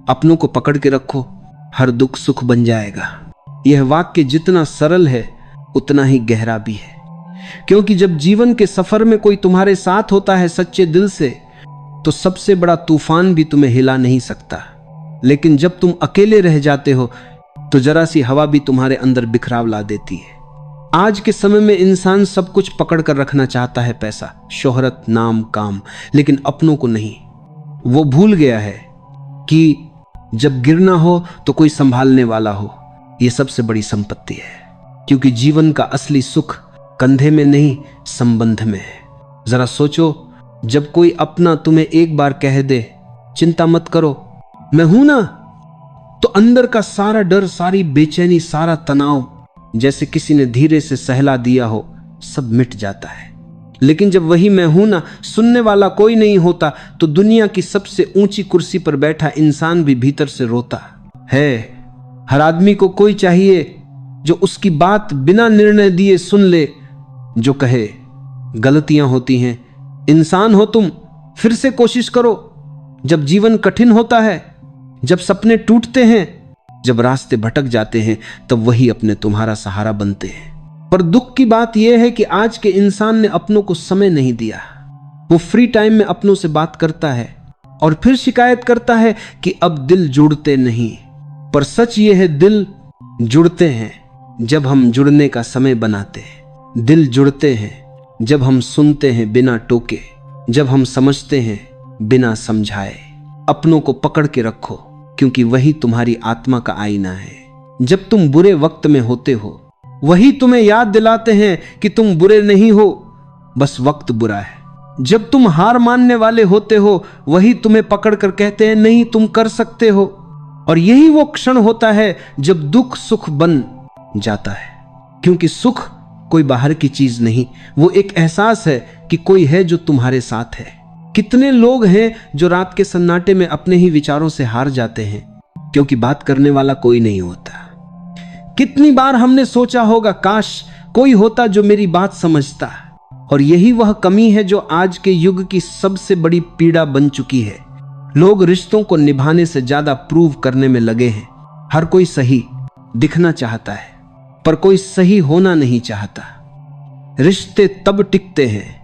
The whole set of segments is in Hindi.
अपनों को पकड़ के रखो, हर दुख सुख बन जाएगा। यह वाक्य जितना सरल है उतना ही गहरा भी है, क्योंकि जब जीवन के सफर में कोई तुम्हारे साथ होता है सच्चे दिल से, तो सबसे बड़ा तूफान भी तुम्हें हिला नहीं सकता। लेकिन जब तुम अकेले रह जाते हो तो जरा सी हवा भी तुम्हारे अंदर बिखराव ला देती है। आज के समय में इंसान सब कुछ पकड़ कर रखना चाहता है, पैसा, शोहरत, नाम, काम, लेकिन अपनों को नहीं। वो भूल गया है कि जब गिरना हो तो कोई संभालने वाला हो। यह सबसे बड़ी संपत्ति है, क्योंकि जीवन का असली सुख कंधे में नहीं, संबंध में है। जरा सोचो, जब कोई अपना तुम्हें एक बार कह दे, चिंता मत करो, मैं हूं ना, तो अंदर का सारा डर, सारी बेचैनी, सारा तनाव जैसे किसी ने धीरे से सहला दिया हो, सब मिट जाता है। लेकिन जब वही मैं हूं ना सुनने वाला कोई नहीं होता, तो दुनिया की सबसे ऊंची कुर्सी पर बैठा इंसान भी भीतर से रोता है। हर आदमी को कोई चाहिए जो उसकी बात बिना निर्णय दिए सुन ले, जो कहे गलतियां होती हैं, इंसान हो तुम, फिर से कोशिश करो। जब जीवन कठिन होता है, जब सपने टूटते हैं, जब रास्ते भटक जाते हैं, तब वही अपने तुम्हारा सहारा बनते हैं। पर दुख की बात यह है कि आज के इंसान ने अपनों को समय नहीं दिया। वो फ्री टाइम में अपनों से बात करता है और फिर शिकायत करता है कि अब दिल जुड़ते नहीं। पर सच ये है, दिल जुड़ते हैं जब हम जुड़ने का समय बनाते हैं। दिल जुड़ते हैं जब हम सुनते हैं बिना टोके, जब हम समझते हैं बिना समझाए। अपनों को पकड़ के रखो, क्योंकि वही तुम्हारी आत्मा का आईना है। जब तुम बुरे वक्त में होते हो, वही तुम्हें याद दिलाते हैं कि तुम बुरे नहीं हो, बस वक्त बुरा है। जब तुम हार मानने वाले होते हो, वही तुम्हें पकड़ कर कहते हैं नहीं, तुम कर सकते हो। और यही वो क्षण होता है जब दुख सुख बन जाता है, क्योंकि सुख कोई बाहर की चीज नहीं, वो एक एहसास है कि कोई है जो तुम्हारे साथ है। कितने लोग हैं जो रात के सन्नाटे में अपने ही विचारों से हार जाते हैं, क्योंकि बात करने वाला कोई नहीं होता। कितनी बार हमने सोचा होगा, काश कोई होता जो मेरी बात समझता। और यही वह कमी है जो आज के युग की सबसे बड़ी पीड़ा बन चुकी है। लोग रिश्तों को निभाने से ज्यादा प्रूव करने में लगे हैं। हर कोई सही दिखना चाहता है, पर कोई सही होना नहीं चाहता। रिश्ते तब टिकते हैं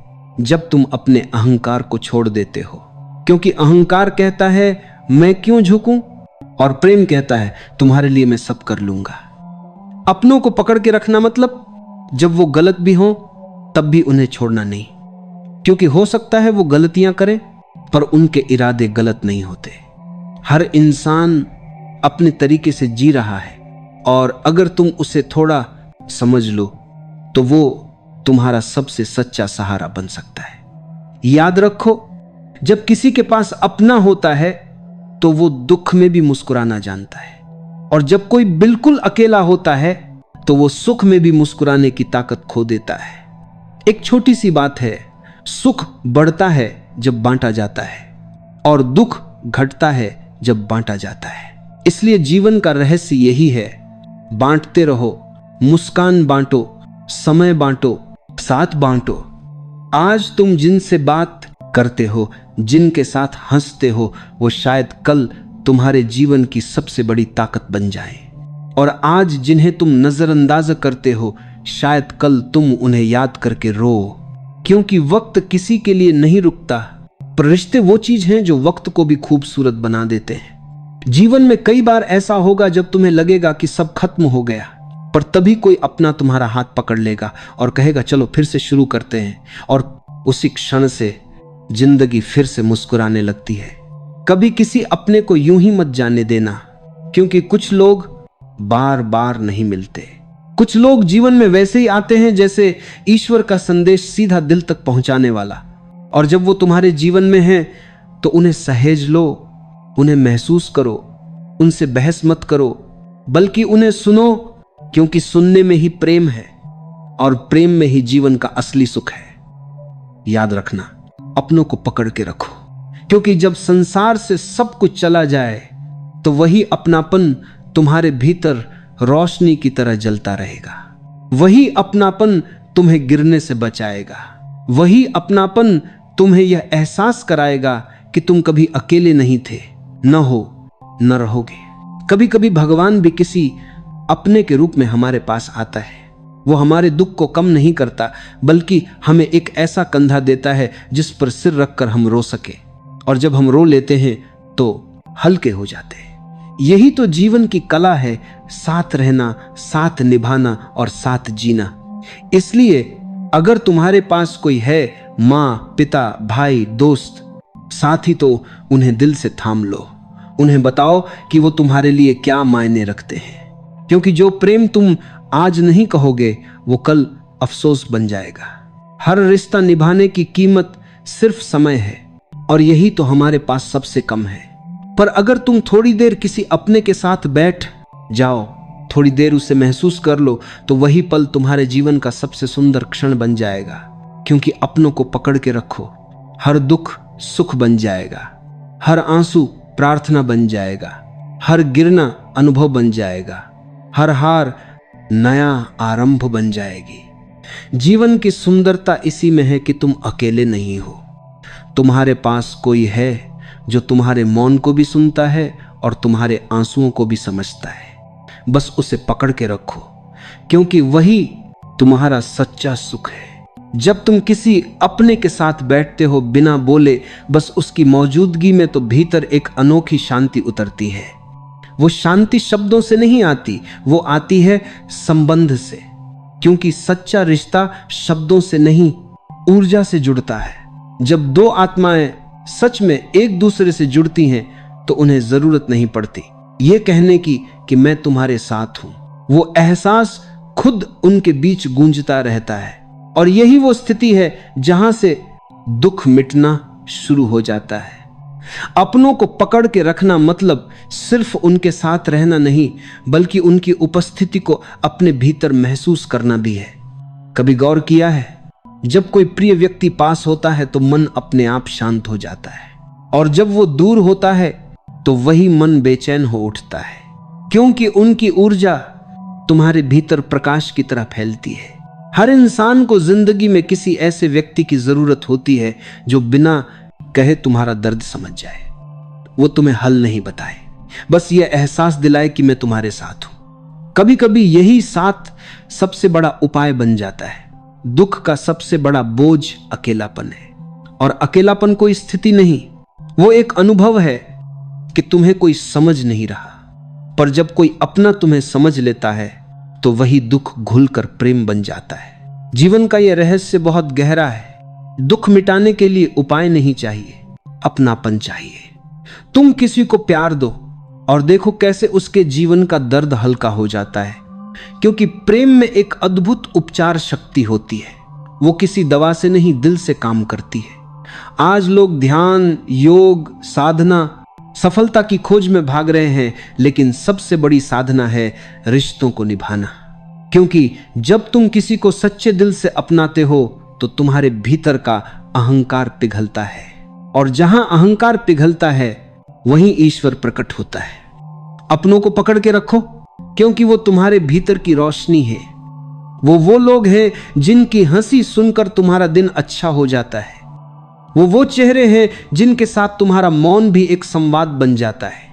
जब तुम अपने अहंकार को छोड़ देते हो, क्योंकि अहंकार कहता है मैं क्यों झुकूं, और प्रेम कहता है तुम्हारे लिए मैं सब कर लूंगा। अपनों को पकड़ के रखना मतलब जब वो गलत भी हो तब भी उन्हें छोड़ना नहीं, क्योंकि हो सकता है वो गलतियां करें पर उनके इरादे गलत नहीं होते। हर इंसान अपने तरीके से जी रहा है, और अगर तुम उसे थोड़ा समझ लो तो वो तुम्हारा सबसे सच्चा सहारा बन सकता है। याद रखो, जब किसी के पास अपना होता है तो वो दुख में भी मुस्कुराना जानता है, और जब कोई बिल्कुल अकेला होता है तो वो सुख में भी मुस्कुराने की ताकत खो देता है। एक छोटी सी बात है, सुख बढ़ता है जब बांटा जाता है, और दुख घटता है जब बांटा जाता है। इसलिए जीवन का रहस्य यही है, बांटते रहो, मुस्कान बांटो, समय बांटो, साथ बांटो। आज तुम जिनसे बात करते हो, जिनके साथ हंसते हो, वो शायद कल तुम्हारे जीवन की सबसे बड़ी ताकत बन जाए। और आज जिन्हें तुम नजरअंदाज करते हो, शायद कल तुम उन्हें याद करके रो, क्योंकि वक्त किसी के लिए नहीं रुकता, पर रिश्ते वो चीज हैं जो वक्त को भी खूबसूरत बना देते हैं। जीवन में कई बार ऐसा होगा जब तुम्हें लगेगा कि सब खत्म हो गया, पर तभी कोई अपना तुम्हारा हाथ पकड़ लेगा और कहेगा चलो फिर से शुरू करते हैं, और उसी क्षण से जिंदगी फिर से मुस्कुराने लगती है। कभी किसी अपने को यूं ही मत जाने देना, क्योंकि कुछ लोग बार बार नहीं मिलते। कुछ लोग जीवन में वैसे ही आते हैं जैसे ईश्वर का संदेश सीधा दिल तक पहुंचाने वाला, और जब वो तुम्हारे जीवन में हैं तो उन्हें सहेज लो, उन्हें महसूस करो, उनसे बहस मत करो, बल्कि उन्हें सुनो, क्योंकि सुनने में ही प्रेम है, और प्रेम में ही जीवन का असली सुख है। याद रखना, अपनों को पकड़ के रखो, क्योंकि जब संसार से सब कुछ चला जाए तो वही अपनापन तुम्हारे भीतर रोशनी की तरह जलता रहेगा। वही अपनापन तुम्हें गिरने से बचाएगा। वही अपनापन तुम्हें यह एहसास कराएगा कि तुम कभी अकेले नहीं थे, न हो, न रहोगे। कभी कभी भगवान भी किसी अपने के रूप में हमारे पास आता है। वो हमारे दुख को कम नहीं करता, बल्कि हमें एक ऐसा कंधा देता है जिस पर सिर रखकर हम रो सके, और जब हम रो लेते हैं तो हल्के हो जाते हैं। यही तो जीवन की कला है, साथ रहना, साथ निभाना और साथ जीना। इसलिए अगर तुम्हारे पास कोई है, माँ, पिता, भाई, दोस्त, साथी, तो उन्हें दिल से थाम लो। उन्हें बताओ कि वो तुम्हारे लिए क्या मायने रखते हैं, क्योंकि जो प्रेम तुम आज नहीं कहोगे वो कल अफसोस बन जाएगा। हर रिश्ता निभाने की कीमत सिर्फ समय है, और यही तो हमारे पास सबसे कम है। पर अगर तुम थोड़ी देर किसी अपने के साथ बैठ जाओ, थोड़ी देर उसे महसूस कर लो, तो वही पल तुम्हारे जीवन का सबसे सुंदर क्षण बन जाएगा। क्योंकि अपनों को पकड़ के रखो, हर दुख सुख बन जाएगा, हर आंसू प्रार्थना बन जाएगा, हर गिरना अनुभव बन जाएगा, हर हार नया आरंभ बन जाएगी। जीवन की सुंदरता इसी में है कि तुम अकेले नहीं हो। तुम्हारे पास कोई है जो तुम्हारे मौन को भी सुनता है और तुम्हारे आंसुओं को भी समझता है। बस उसे पकड़ के रखो, क्योंकि वही तुम्हारा सच्चा सुख है। जब तुम किसी अपने के साथ बैठते हो बिना बोले, बस उसकी मौजूदगी में, तो भीतर एक अनोखी शांति उतरती है। वो शांति शब्दों से नहीं आती, वो आती है संबंध से। क्योंकि सच्चा रिश्ता शब्दों से नहीं, ऊर्जा से जुड़ता है। जब दो आत्माएं सच में एक दूसरे से जुड़ती हैं तो उन्हें जरूरत नहीं पड़ती ये कहने की कि मैं तुम्हारे साथ हूं। वो एहसास खुद उनके बीच गूंजता रहता है, और यही वो स्थिति है जहां से दुख मिटना शुरू हो जाता है। अपनों को पकड़ के रखना मतलब सिर्फ उनके साथ रहना नहीं, बल्कि उनकी उपस्थिति को अपने भीतर महसूस करना भी है। कभी गौर किया है, जब कोई प्रिय व्यक्ति पास होता है तो मन अपने आप शांत हो जाता है, और जब वो दूर होता है तो वही मन बेचैन हो उठता है, क्योंकि उनकी ऊर्जा तुम्हारे भीतर प्रकाश की तरह फैलती है। हर इंसान को जिंदगी में किसी ऐसे व्यक्ति की जरूरत होती है जो बिना कहे तुम्हारा दर्द समझ जाए। वो तुम्हें हल नहीं बताए, बस ये एहसास दिलाए कि मैं तुम्हारे साथ हूं। कभी कभी यही साथ सबसे बड़ा उपाय बन जाता है। दुख का सबसे बड़ा बोझ अकेलापन है, और अकेलापन कोई स्थिति नहीं, वो एक अनुभव है कि तुम्हें कोई समझ नहीं रहा। पर जब कोई अपना तुम्हें समझ लेता है तो वही दुख घुलकर प्रेम बन जाता है। जीवन का यह रहस्य बहुत गहरा है। दुख मिटाने के लिए उपाय नहीं चाहिए, अपनापन चाहिए। तुम किसी को प्यार दो और देखो कैसे उसके जीवन का दर्द हल्का हो जाता है, क्योंकि प्रेम में एक अद्भुत उपचार शक्ति होती है। वो किसी दवा से नहीं, दिल से काम करती है। आज लोग ध्यान, योग, साधना, सफलता की खोज में भाग रहे हैं, लेकिन सबसे बड़ी साधना है रिश्तों को निभाना। क्योंकि जब तुम किसी को सच्चे दिल से अपनाते हो तो तुम्हारे भीतर का अहंकार पिघलता है, और जहां अहंकार पिघलता है वहीं ईश्वर प्रकट होता है। अपनों को पकड़ के रखो, क्योंकि वो तुम्हारे भीतर की रोशनी है। वो लोग हैं जिनकी हंसी सुनकर तुम्हारा दिन अच्छा हो जाता है। वो चेहरे हैं जिनके साथ तुम्हारा मौन भी एक संवाद बन जाता है।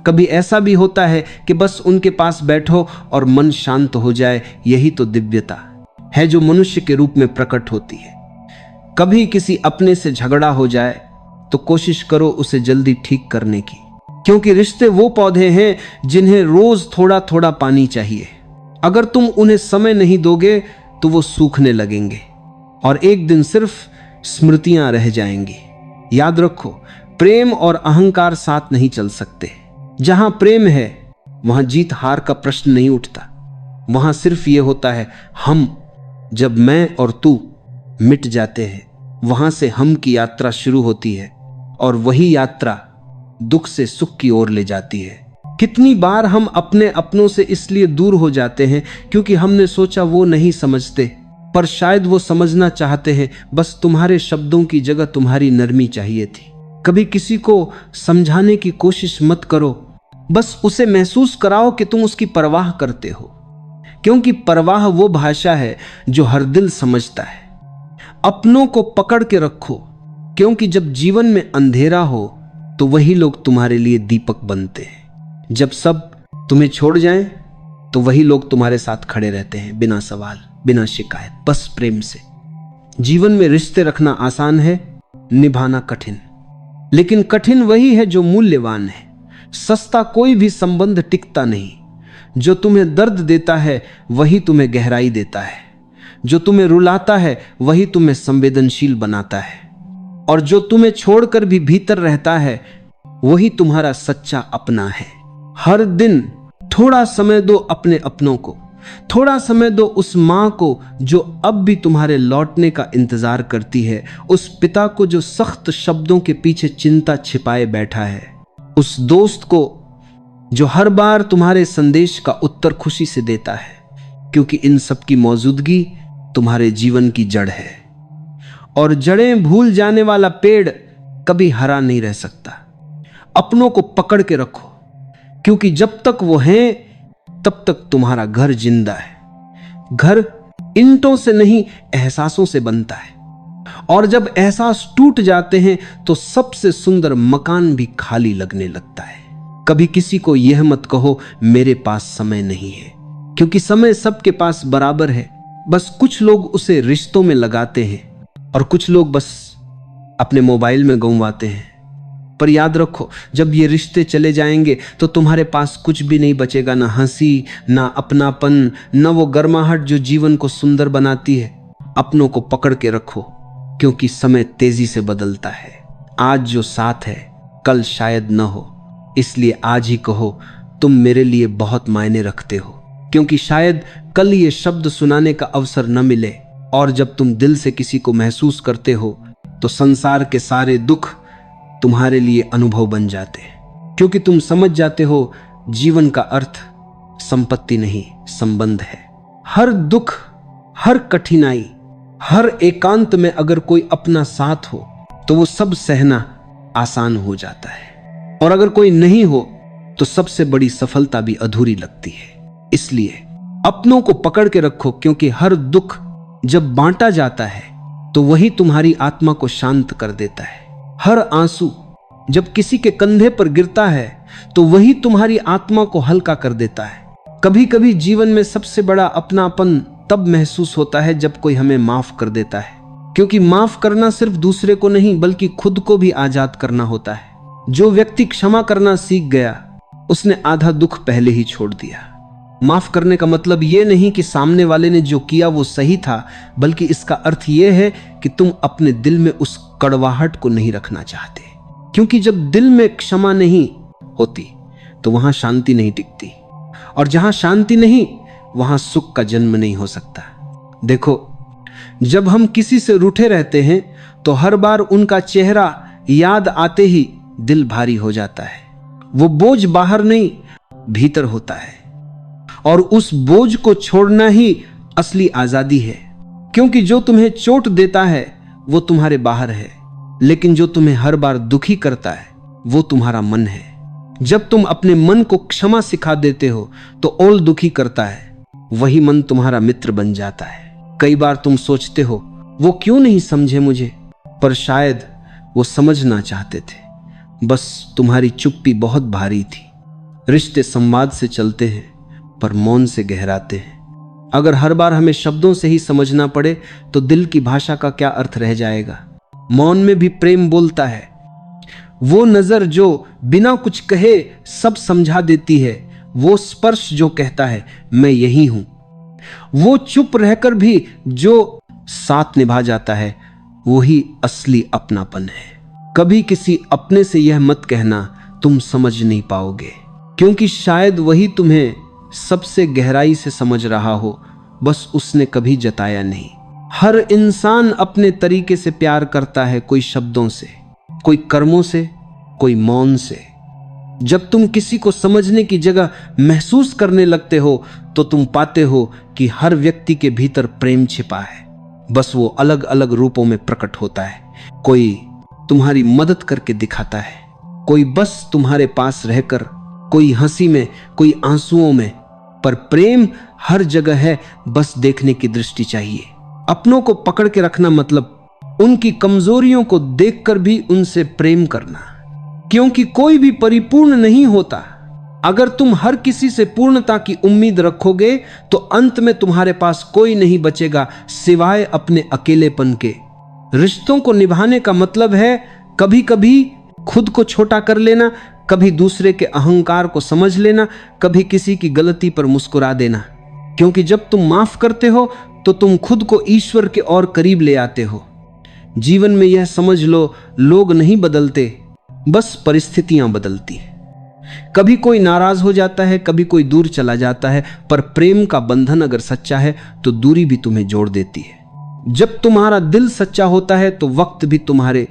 कभी ऐसा भी होता है कि बस उनके पास बैठो और मन शांत हो जाए। यही तो दिव्यता है जो मनुष्य के रूप में प्रकट होती है। कभी किसी अपने से झगड़ा हो जाए तो कोशिश करो उसे जल्दी ठीक करने की, क्योंकि रिश्ते वो पौधे हैं जिन्हें रोज थोड़ा थोड़ा पानी चाहिए। अगर तुम उन्हें समय नहीं दोगे तो वो सूखने लगेंगे, और एक दिन सिर्फ स्मृतियां रह जाएंगी। याद रखो, प्रेम और अहंकार साथ नहीं चल सकते। जहां प्रेम है वहां जीत हार का प्रश्न नहीं उठता। वहां सिर्फ ये होता है हम। जब मैं और तू मिट जाते हैं, वहां से हम की यात्रा शुरू होती है, और वही यात्रा दुख से सुख की ओर ले जाती है। कितनी बार हम अपने अपनों से इसलिए दूर हो जाते हैं क्योंकि हमने सोचा वो नहीं समझते, पर शायद वो समझना चाहते हैं। बस तुम्हारे शब्दों की जगह तुम्हारी नरमी चाहिए थी। कभी किसी को समझाने की कोशिश मत करो, बस उसे महसूस कराओ कि तुम उसकी परवाह करते हो, क्योंकि परवाह वो भाषा है जो हर दिल समझता है। अपनों को पकड़ के रखो, क्योंकि जब जीवन में अंधेरा हो तो वही लोग तुम्हारे लिए दीपक बनते हैं। जब सब तुम्हें छोड़ जाएं तो वही लोग तुम्हारे साथ खड़े रहते हैं, बिना सवाल, बिना शिकायत, बस प्रेम से। जीवन में रिश्ते रखना आसान है, निभाना कठिन। लेकिन कठिन वही है जो मूल्यवान है। सस्ता कोई भी संबंध टिकता नहीं। जो तुम्हें दर्द देता है वही तुम्हें गहराई देता है। जो तुम्हें रुलाता है वही तुम्हें संवेदनशील बनाता है। और जो तुम्हें छोड़कर भी भीतर रहता है वही तुम्हारा सच्चा अपना है। हर दिन थोड़ा समय दो अपने अपनों को, थोड़ा समय दो उस माँ को जो अब भी तुम्हारे लौटने का इंतजार करती है, उस पिता को जो सख्त शब्दों के पीछे चिंता छिपाए बैठा है, उस दोस्त को जो हर बार तुम्हारे संदेश का उत्तर खुशी से देता है, क्योंकि इन सब की मौजूदगी तुम्हारे जीवन की जड़ है। और जड़ें भूल जाने वाला पेड़ कभी हरा नहीं रह सकता। अपनों को पकड़ के रखो, क्योंकि जब तक वो हैं तब तक तुम्हारा घर जिंदा है। घर ईंटों से नहीं, एहसासों से बनता है। और जब एहसास टूट जाते हैं तो सबसे सुंदर मकान भी खाली लगने लगता है। कभी किसी को यह मत कहो मेरे पास समय नहीं है, क्योंकि समय सबके पास बराबर है। बस कुछ लोग उसे रिश्तों में लगाते हैं और कुछ लोग बस अपने मोबाइल में गंवाते हैं। पर याद रखो, जब ये रिश्ते चले जाएंगे तो तुम्हारे पास कुछ भी नहीं बचेगा, ना हंसी, ना अपनापन, ना वो गर्माहट जो जीवन को सुंदर बनाती है। अपनों को पकड़ के रखो, क्योंकि समय तेजी से बदलता है। आज जो साथ है कल शायद न हो, इसलिए आज ही कहो तुम मेरे लिए बहुत मायने रखते हो, क्योंकि शायद कल ये शब्द सुनाने का अवसर न मिले। और जब तुम दिल से किसी को महसूस करते हो तो संसार के सारे दुख तुम्हारे लिए अनुभव बन जाते हैं, क्योंकि तुम समझ जाते हो जीवन का अर्थ संपत्ति नहीं, संबंध है। हर दुख, हर कठिनाई, हर एकांत में अगर कोई अपना साथ हो तो वो सब सहना आसान हो जाता है। और अगर कोई नहीं हो तो सबसे बड़ी सफलता भी अधूरी लगती है। इसलिए अपनों को पकड़ के रखो, क्योंकि हर दुख जब बांटा जाता है तो वही तुम्हारी आत्मा को शांत कर देता है। हर आंसू जब किसी के कंधे पर गिरता है तो वही तुम्हारी आत्मा को हल्का कर देता है। कभी कभी जीवन में सबसे बड़ा अपनापन तब महसूस होता है जब कोई हमें माफ कर देता है, क्योंकि माफ करना सिर्फ दूसरे को नहीं बल्कि खुद को भी आजाद करना होता है। जो व्यक्ति क्षमा करना सीख गया उसने आधा दुख पहले ही छोड़ दिया। माफ करने का मतलब यह नहीं कि सामने वाले ने जो किया वो सही था, बल्कि इसका अर्थ यह है कि तुम अपने दिल में उस कड़वाहट को नहीं रखना चाहते, क्योंकि जब दिल में क्षमा नहीं होती तो वहां शांति नहीं टिकती, और जहां शांति नहीं वहां सुख का जन्म नहीं हो सकता। देखो, जब हम किसी से रूठे रहते हैं तो हर बार उनका चेहरा याद आते ही दिल भारी हो जाता है। वो बोझ बाहर नहीं भीतर होता है, और उस बोझ को छोड़ना ही असली आजादी है। क्योंकि जो तुम्हें चोट देता है वो तुम्हारे बाहर है, लेकिन जो तुम्हें हर बार दुखी करता है वो तुम्हारा मन है। जब तुम अपने मन को क्षमा सिखा देते हो तो और दुखी करता है वही मन तुम्हारा मित्र बन जाता है। कई बार तुम सोचते हो वो क्यों नहीं समझे मुझे, पर शायद वो समझना चाहते थे, बस तुम्हारी चुप्पी बहुत भारी थी। रिश्ते संवाद से चलते हैं पर मौन से गहराते हैं। अगर हर बार हमें शब्दों से ही समझना पड़े तो दिल की भाषा का क्या अर्थ रह जाएगा। मौन में भी प्रेम बोलता है। वो नजर जो बिना कुछ कहे सब समझा देती है, वो स्पर्श जो कहता है मैं यही हूं, वो चुप रहकर भी जो साथ निभा जाता है, वही असली अपनापन है। कभी किसी अपने से यह मत कहना तुम समझ नहीं पाओगे, क्योंकि शायद वही तुम्हें सबसे गहराई से समझ रहा हो, बस उसने कभी जताया नहीं। हर इंसान अपने तरीके से प्यार करता है, कोई शब्दों से, कोई कर्मों से, कोई मौन से। जब तुम किसी को समझने की जगह महसूस करने लगते हो तो तुम पाते हो कि हर व्यक्ति के भीतर प्रेम छिपा है, बस वो अलग अलग रूपों में प्रकट होता है। कोई तुम्हारी मदद करके दिखाता है, कोई बस तुम्हारे पास रहकर, कोई हंसी में, कोई आंसुओं में, पर प्रेम हर जगह है, बस देखने की दृष्टि चाहिए। अपनों को पकड़ के रखना मतलब उनकी कमजोरियों को देखकर भी उनसे प्रेम करना। क्योंकि कोई भी परिपूर्ण नहीं होता। अगर तुम हर किसी से पूर्णता की उम्मीद रखोगे तो अंत में तुम्हारे पास कोई नहीं बचेगा सिवाय अपने अकेलेपन के। रिश्तों को निभाने का मतलब है कभी कभी खुद को छोटा कर लेना, कभी दूसरे के अहंकार को समझ लेना, कभी किसी की गलती पर मुस्कुरा देना। क्योंकि जब तुम माफ करते हो तो तुम खुद को ईश्वर के और करीब ले आते हो। जीवन में यह समझ लो, लोग नहीं बदलते, बस परिस्थितियां बदलती है। कभी कोई नाराज हो जाता है, कभी कोई दूर चला जाता है, पर प्रेम का बंधन अगर सच्चा है तो दूरी भी तुम्हें जोड़ देती है। जब तुम्हारा दिल सच्चा होता है तो वक्त भी तुम्हारे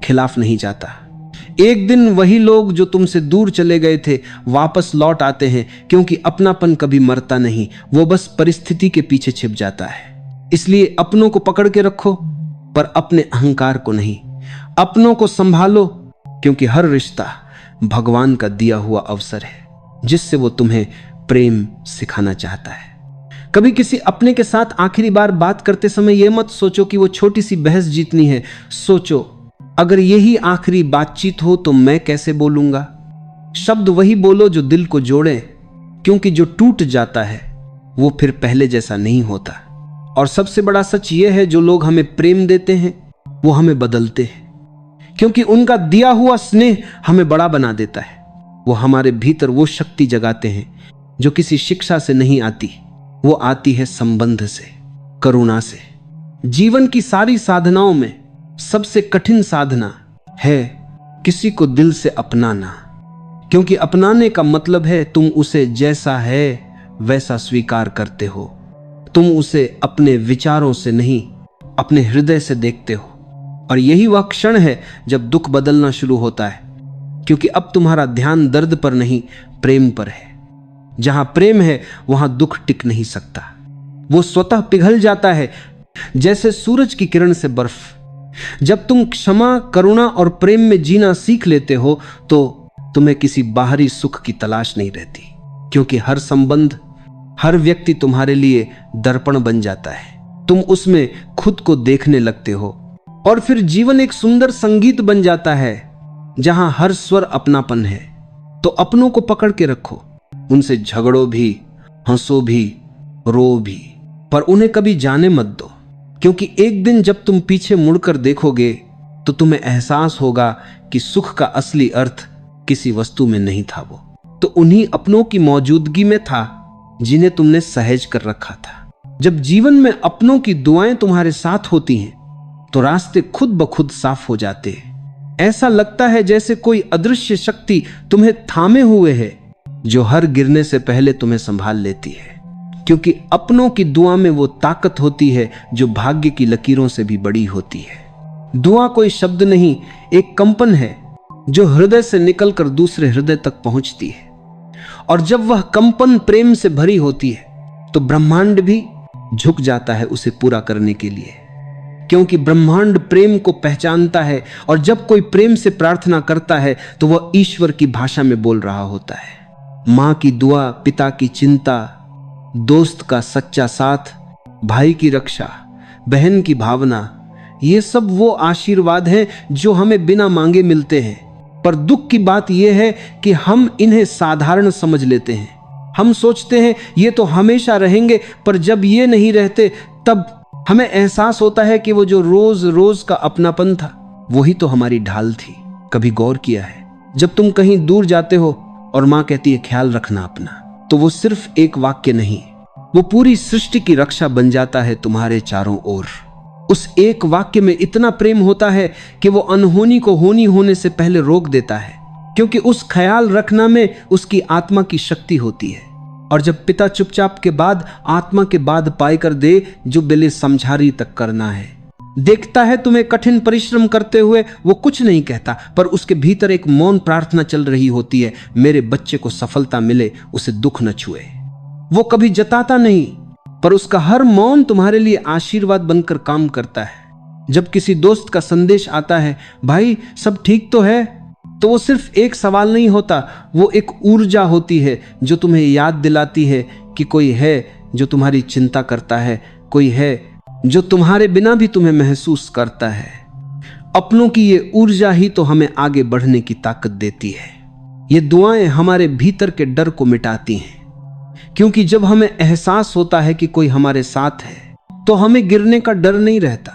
खिलाफ नहीं जाता। एक दिन वही लोग जो तुमसे दूर चले गए थे वापस लौट आते हैं, क्योंकि अपनापन कभी मरता नहीं, वो बस परिस्थिति के पीछे छिप जाता है। इसलिए अपनों को पकड़ के रखो, पर अपने अहंकार को नहीं। अपनों को संभालो, क्योंकि हर रिश्ता भगवान का दिया हुआ अवसर है जिससे वो तुम्हें प्रेम सिखाना चाहता है। कभी किसी अपने के साथ आखिरी बार बात करते समय यह मत सोचो कि वो छोटी सी बहस जीतनी है। सोचो, अगर यही आखिरी बातचीत हो तो मैं कैसे बोलूंगा। शब्द वही बोलो जो दिल को जोड़े, क्योंकि जो टूट जाता है वो फिर पहले जैसा नहीं होता। और सबसे बड़ा सच ये है, जो लोग हमें प्रेम देते हैं वो हमें बदलते हैं, क्योंकि उनका दिया हुआ स्नेह हमें बड़ा बना देता है। वो हमारे भीतर वो शक्ति जगाते हैं जो किसी शिक्षा से नहीं आती, वो आती है संबंध से, करुणा से। जीवन की सारी साधनाओं में सबसे कठिन साधना है किसी को दिल से अपनाना, क्योंकि अपनाने का मतलब है तुम उसे जैसा है वैसा स्वीकार करते हो। तुम उसे अपने विचारों से नहीं, अपने हृदय से देखते हो। और यही वह क्षण है जब दुख बदलना शुरू होता है, क्योंकि अब तुम्हारा ध्यान दर्द पर नहीं, प्रेम पर है। जहां प्रेम है वहां दुख टिक नहीं सकता, वो स्वतः पिघल जाता है जैसे सूरज की किरण से बर्फ। जब तुम क्षमा, करुणा और प्रेम में जीना सीख लेते हो तो तुम्हें किसी बाहरी सुख की तलाश नहीं रहती, क्योंकि हर संबंध, हर व्यक्ति तुम्हारे लिए दर्पण बन जाता है। तुम उसमें खुद को देखने लगते हो और फिर जीवन एक सुंदर संगीत बन जाता है जहां हर स्वर अपनापन है। तो अपनों को पकड़ के रखो, उनसे झगड़ो भी, हंसो भी, रो भी, पर उन्हें कभी जाने मत दो, क्योंकि एक दिन जब तुम पीछे मुड़कर देखोगे तो तुम्हें एहसास होगा कि सुख का असली अर्थ किसी वस्तु में नहीं था, वो तो उन्हीं अपनों की मौजूदगी में था जिन्हें तुमने सहेज कर रखा था। जब जीवन में अपनों की दुआएं तुम्हारे साथ होती हैं तो रास्ते खुद ब खुद साफ हो जाते हैं। ऐसा लगता है जैसे कोई अदृश्य शक्ति तुम्हें थामे हुए है, जो हर गिरने से पहले तुम्हें संभाल लेती है, क्योंकि अपनों की दुआ में वो ताकत होती है जो भाग्य की लकीरों से भी बड़ी होती है। दुआ कोई शब्द नहीं, एक कंपन है जो हृदय से निकलकर दूसरे हृदय तक पहुंचती है। और जब वह कंपन प्रेम से भरी होती है तो ब्रह्मांड भी झुक जाता है उसे पूरा करने के लिए, क्योंकि ब्रह्मांड प्रेम को पहचानता है। और जब कोई प्रेम से प्रार्थना करता है तो वह ईश्वर की भाषा में बोल रहा होता है। माँ की दुआ, पिता की चिंता, दोस्त का सच्चा साथ, भाई की रक्षा, बहन की भावना, ये सब वो आशीर्वाद हैं जो हमें बिना मांगे मिलते हैं। पर दुख की बात यह है कि हम इन्हें साधारण समझ लेते हैं। हम सोचते हैं ये तो हमेशा रहेंगे, पर जब ये नहीं रहते तब हमें एहसास होता है कि वो जो रोज रोज का अपनापन था वही तो हमारी ढाल थी। कभी गौर किया है, जब तुम कहीं दूर जाते हो और माँ कहती है ख्याल रखना अपना, तो वो सिर्फ एक वाक्य नहीं, वो पूरी सृष्टि की रक्षा बन जाता है तुम्हारे चारों ओर। उस एक वाक्य में इतना प्रेम होता है कि वो अनहोनी को होनी होने से पहले रोक देता है, क्योंकि उस ख्याल रखना में उसकी आत्मा की शक्ति होती है। और जब पिता चुपचाप के बाद आत्मा के बाद पाई कर दे जो बिले समझारी तक करना है, देखता है तुम्हें कठिन परिश्रम करते हुए, वो कुछ नहीं कहता, पर उसके भीतर एक मौन प्रार्थना चल रही होती है, मेरे बच्चे को सफलता मिले, उसे दुख न छुए। वो कभी जताता नहीं, पर उसका हर मौन तुम्हारे लिए आशीर्वाद बनकर काम करता है। जब किसी दोस्त का संदेश आता है, भाई सब ठीक तो है, तो वो सिर्फ एक सवाल नहीं होता, वो एक ऊर्जा होती है जो तुम्हें याद दिलाती है कि कोई है जो तुम्हारी चिंता करता है, कोई है जो तुम्हारे बिना भी तुम्हें महसूस करता है। अपनों की ये ऊर्जा ही तो हमें आगे बढ़ने की ताकत देती है। ये दुआएं हमारे भीतर के डर को मिटाती हैं, क्योंकि जब हमें एहसास होता है कि कोई हमारे साथ है तो हमें गिरने का डर नहीं रहता,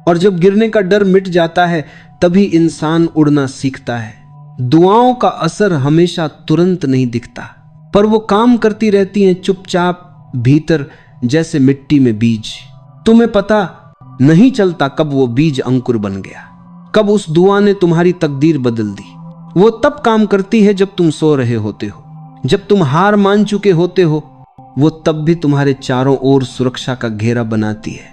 और जब गिरने का डर मिट जाता है तभी इंसान उड़ना सीखता है। दुआओं का असर हमेशा तुरंत नहीं दिखता, पर वो काम करती रहती हैं चुपचाप भीतर, जैसे मिट्टी में बीज। तुम्हें पता नहीं चलता कब वो बीज अंकुर बन गया, कब उस दुआ ने तुम्हारी तकदीर बदल दी। वो तब काम करती है जब तुम सो रहे होते हो, जब तुम हार मान चुके होते हो। वो तब भी तुम्हारे चारों ओर सुरक्षा का घेरा बनाती है।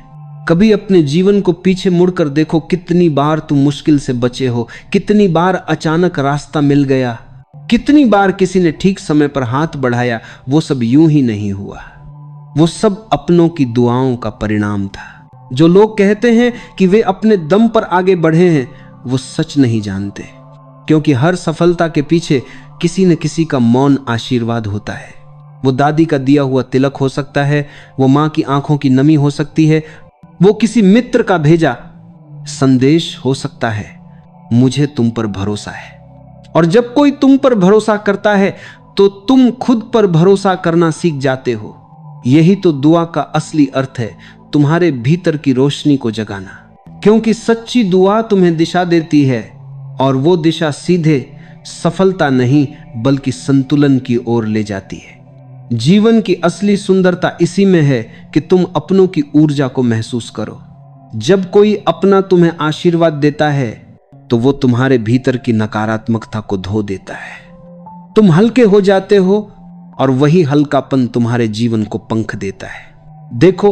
कभी अपने जीवन को पीछे मुड़कर देखो, कितनी बार तुम मुश्किल से बचे हो, कितनी बार अचानक रास्ता मिल गया, कितनी बार किसी ने ठीक समय पर हाथ बढ़ाया। वो सब यूं ही नहीं हुआ, वो सब अपनों की दुआओं का परिणाम था। जो लोग कहते हैं कि वे अपने दम पर आगे बढ़े हैं, वो सच नहीं जानते, क्योंकि हर सफलता के पीछे किसी न किसी का मौन आशीर्वाद होता है। वो दादी का दिया हुआ तिलक हो सकता है, वो माँ की आंखों की नमी हो सकती है, वो किसी मित्र का भेजा संदेश हो सकता है, मुझे तुम पर भरोसा है। और जब कोई तुम पर भरोसा करता है तो तुम खुद पर भरोसा करना सीख जाते हो। यही तो दुआ का असली अर्थ है, तुम्हारे भीतर की रोशनी को जगाना, क्योंकि सच्ची दुआ तुम्हें दिशा देती है, और वो दिशा सीधे सफलता नहीं बल्कि संतुलन की ओर ले जाती है। जीवन की असली सुंदरता इसी में है कि तुम अपनों की ऊर्जा को महसूस करो। जब कोई अपना तुम्हें आशीर्वाद देता है तो वो तुम्हारे भीतर की नकारात्मकता को धो देता है। तुम हल्के हो जाते हो, और वही हल्कापन तुम्हारे जीवन को पंख देता है। देखो,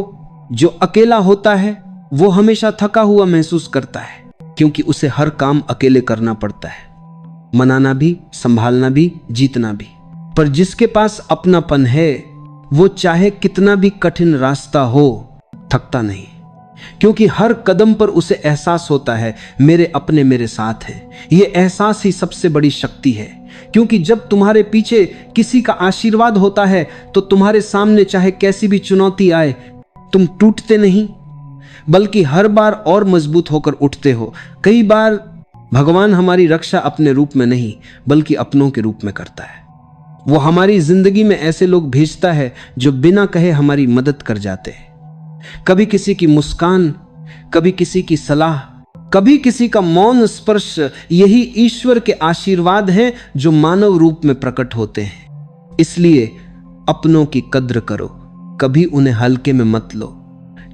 जो अकेला होता है वो हमेशा थका हुआ महसूस करता है, क्योंकि उसे हर काम अकेले करना पड़ता है, मनाना भी, संभालना भी, जीतना भी। पर जिसके पास अपनापन है, वो चाहे कितना भी कठिन रास्ता हो, थकता नहीं, क्योंकि हर कदम पर उसे एहसास होता है मेरे अपने मेरे साथ हैं। ये एहसास ही सबसे बड़ी शक्ति है, क्योंकि जब तुम्हारे पीछे किसी का आशीर्वाद होता है तो तुम्हारे सामने चाहे कैसी भी चुनौती आए, तुम टूटते नहीं, बल्कि हर बार और मजबूत होकर उठते हो। कई बार भगवान हमारी रक्षा अपने रूप में नहीं बल्कि अपनों के रूप में करता है। वो हमारी जिंदगी में ऐसे लोग भेजता है जो बिना कहे हमारी मदद कर जाते हैं। कभी किसी की मुस्कान, कभी किसी की सलाह, कभी किसी का मौन स्पर्श, यही ईश्वर के आशीर्वाद हैं जो मानव रूप में प्रकट होते हैं। इसलिए अपनों की कद्र करो, कभी उन्हें हल्के में मत लो,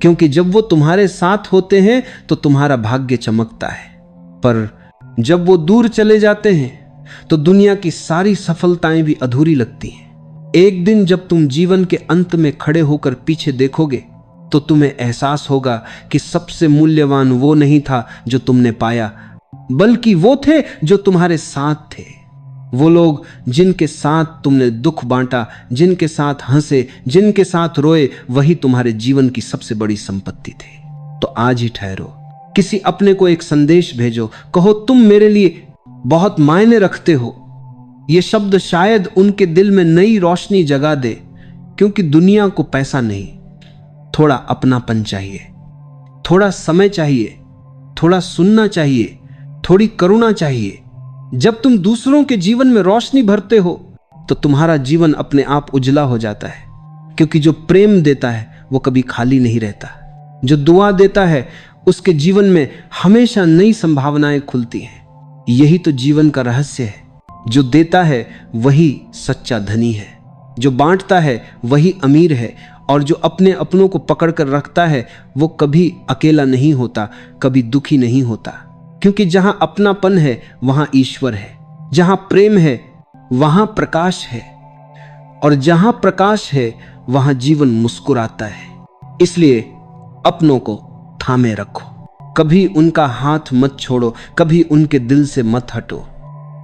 क्योंकि जब वो तुम्हारे साथ होते हैं तो तुम्हारा भाग्य चमकता है। पर जब वो दूर चले जाते हैं तो दुनिया की सारी सफलताएं भी अधूरी लगती हैं। एक दिन जब तुम जीवन के अंत में खड़े होकर पीछे देखोगे तो तुम्हें एहसास होगा कि सबसे मूल्यवान वो नहीं था जो तुमने पाया, बल्कि वो थे जो तुम्हारे साथ थे। वो लोग जिनके साथ तुमने दुख बांटा, जिनके साथ हंसे, जिनके साथ रोए, वही तुम्हारे जीवन की सबसे बड़ी संपत्ति थे। तो आज ही ठहरो, किसी अपने को एक संदेश भेजो, कहो तुम मेरे लिए बहुत मायने रखते हो। ये शब्द शायद उनके दिल में नई रोशनी जगा दे, क्योंकि दुनिया को पैसा नहीं, थोड़ा अपनापन चाहिए, थोड़ा समय चाहिए, थोड़ा सुनना चाहिए, थोड़ी करुणा चाहिए। जब तुम दूसरों के जीवन में रोशनी भरते हो तो तुम्हारा जीवन अपने आप उजला हो जाता है, क्योंकि जो प्रेम देता है वो कभी खाली नहीं रहता। जो दुआ देता है उसके जीवन में हमेशा नई संभावनाएं खुलती हैं। यही तो जीवन का रहस्य है। जो देता है वही सच्चा धनी है, जो बांटता है वही अमीर है, और जो अपने अपनों को पकड़ कर रखता है वो कभी अकेला नहीं होता, कभी दुखी नहीं होता। क्योंकि जहां अपनापन है वहां ईश्वर है, जहां प्रेम है वहां प्रकाश है, और जहां प्रकाश है वहां जीवन मुस्कुराता है। इसलिए अपनों को थामे रखो, कभी उनका हाथ मत छोड़ो, कभी उनके दिल से मत हटो,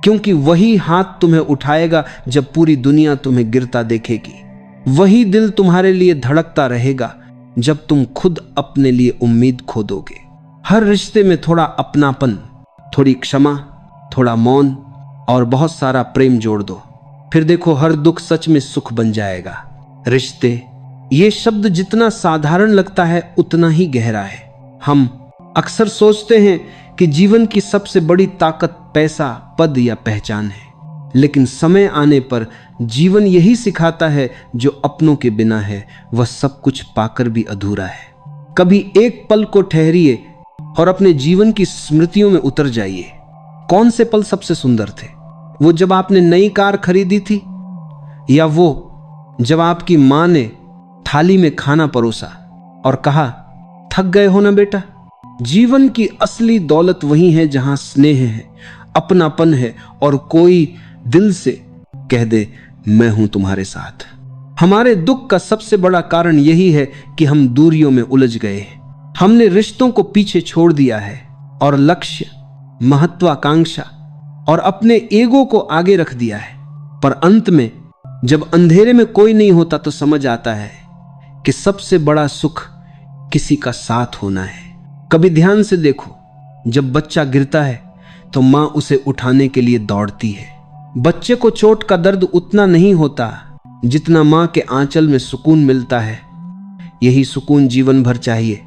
क्योंकि वही हाथ तुम्हें उठाएगा जब पूरी दुनिया तुम्हें गिरता देखेगी। वही दिल तुम्हारे लिए धड़कता रहेगा जब तुम खुद अपने लिए उम्मीद खो दोगे। हर रिश्ते में थोड़ा अपनापन, थोड़ी क्षमा, थोड़ा मौन और बहुत सारा प्रेम जोड़ दो, फिर देखो हर दुख सच में सुख बन जाएगा। रिश्ते, ये शब्द जितना साधारण लगता है उतना ही गहरा है। हम अक्सर सोचते हैं कि जीवन की सबसे बड़ी ताकत पैसा, पद या पहचान है, लेकिन समय आने पर जीवन यही सिखाता है जो अपनों के बिना है वह सब कुछ पाकर भी अधूरा है। कभी एक पल को ठहरिए और अपने जीवन की स्मृतियों में उतर जाइए। कौन से पल सबसे सुंदर थे? वो जब आपने नई कार खरीदी थी, या वो जब आपकी मां ने थाली में खाना परोसा और कहा, थक गए हो ना बेटा? जीवन की असली दौलत वही है जहां स्नेह है, अपनापन है और कोई दिल से कह दे, मैं हूं तुम्हारे साथ। हमारे दुख का सबसे बड़ा कारण यही है कि हम दूरियों में उलझ गए। हमने रिश्तों को पीछे छोड़ दिया है और लक्ष्य, महत्वाकांक्षा और अपने ईगो को आगे रख दिया है। पर अंत में जब अंधेरे में कोई नहीं होता तो समझ आता है कि सबसे बड़ा सुख किसी का साथ होना है। कभी ध्यान से देखो, जब बच्चा गिरता है तो मां उसे उठाने के लिए दौड़ती है। बच्चे को चोट का दर्द उतना नहीं होता जितना मां के आंचल में सुकून मिलता है। यही सुकून जीवन भर चाहिए,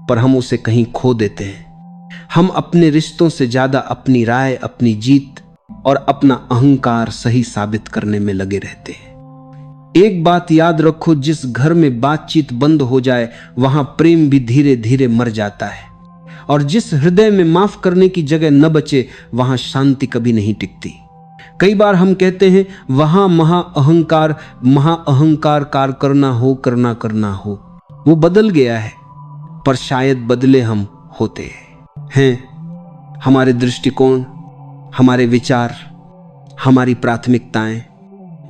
पर हम उसे कहीं खो देते हैं। हम अपने रिश्तों से ज्यादा अपनी राय, अपनी जीत और अपना अहंकार सही साबित करने में लगे रहते हैं। एक बात याद रखो, जिस घर में बातचीत बंद हो जाए वहां प्रेम भी धीरे धीरे मर जाता है, और जिस हृदय में माफ करने की जगह न बचे वहां शांति कभी नहीं टिकती। कई बार हम कहते हैं वहां महा अहंकार कार करना हो। वो बदल गया है, पर शायद बदले हम होते हैं। हमारे दृष्टिकोण, हमारे विचार, हमारी प्राथमिकताएं।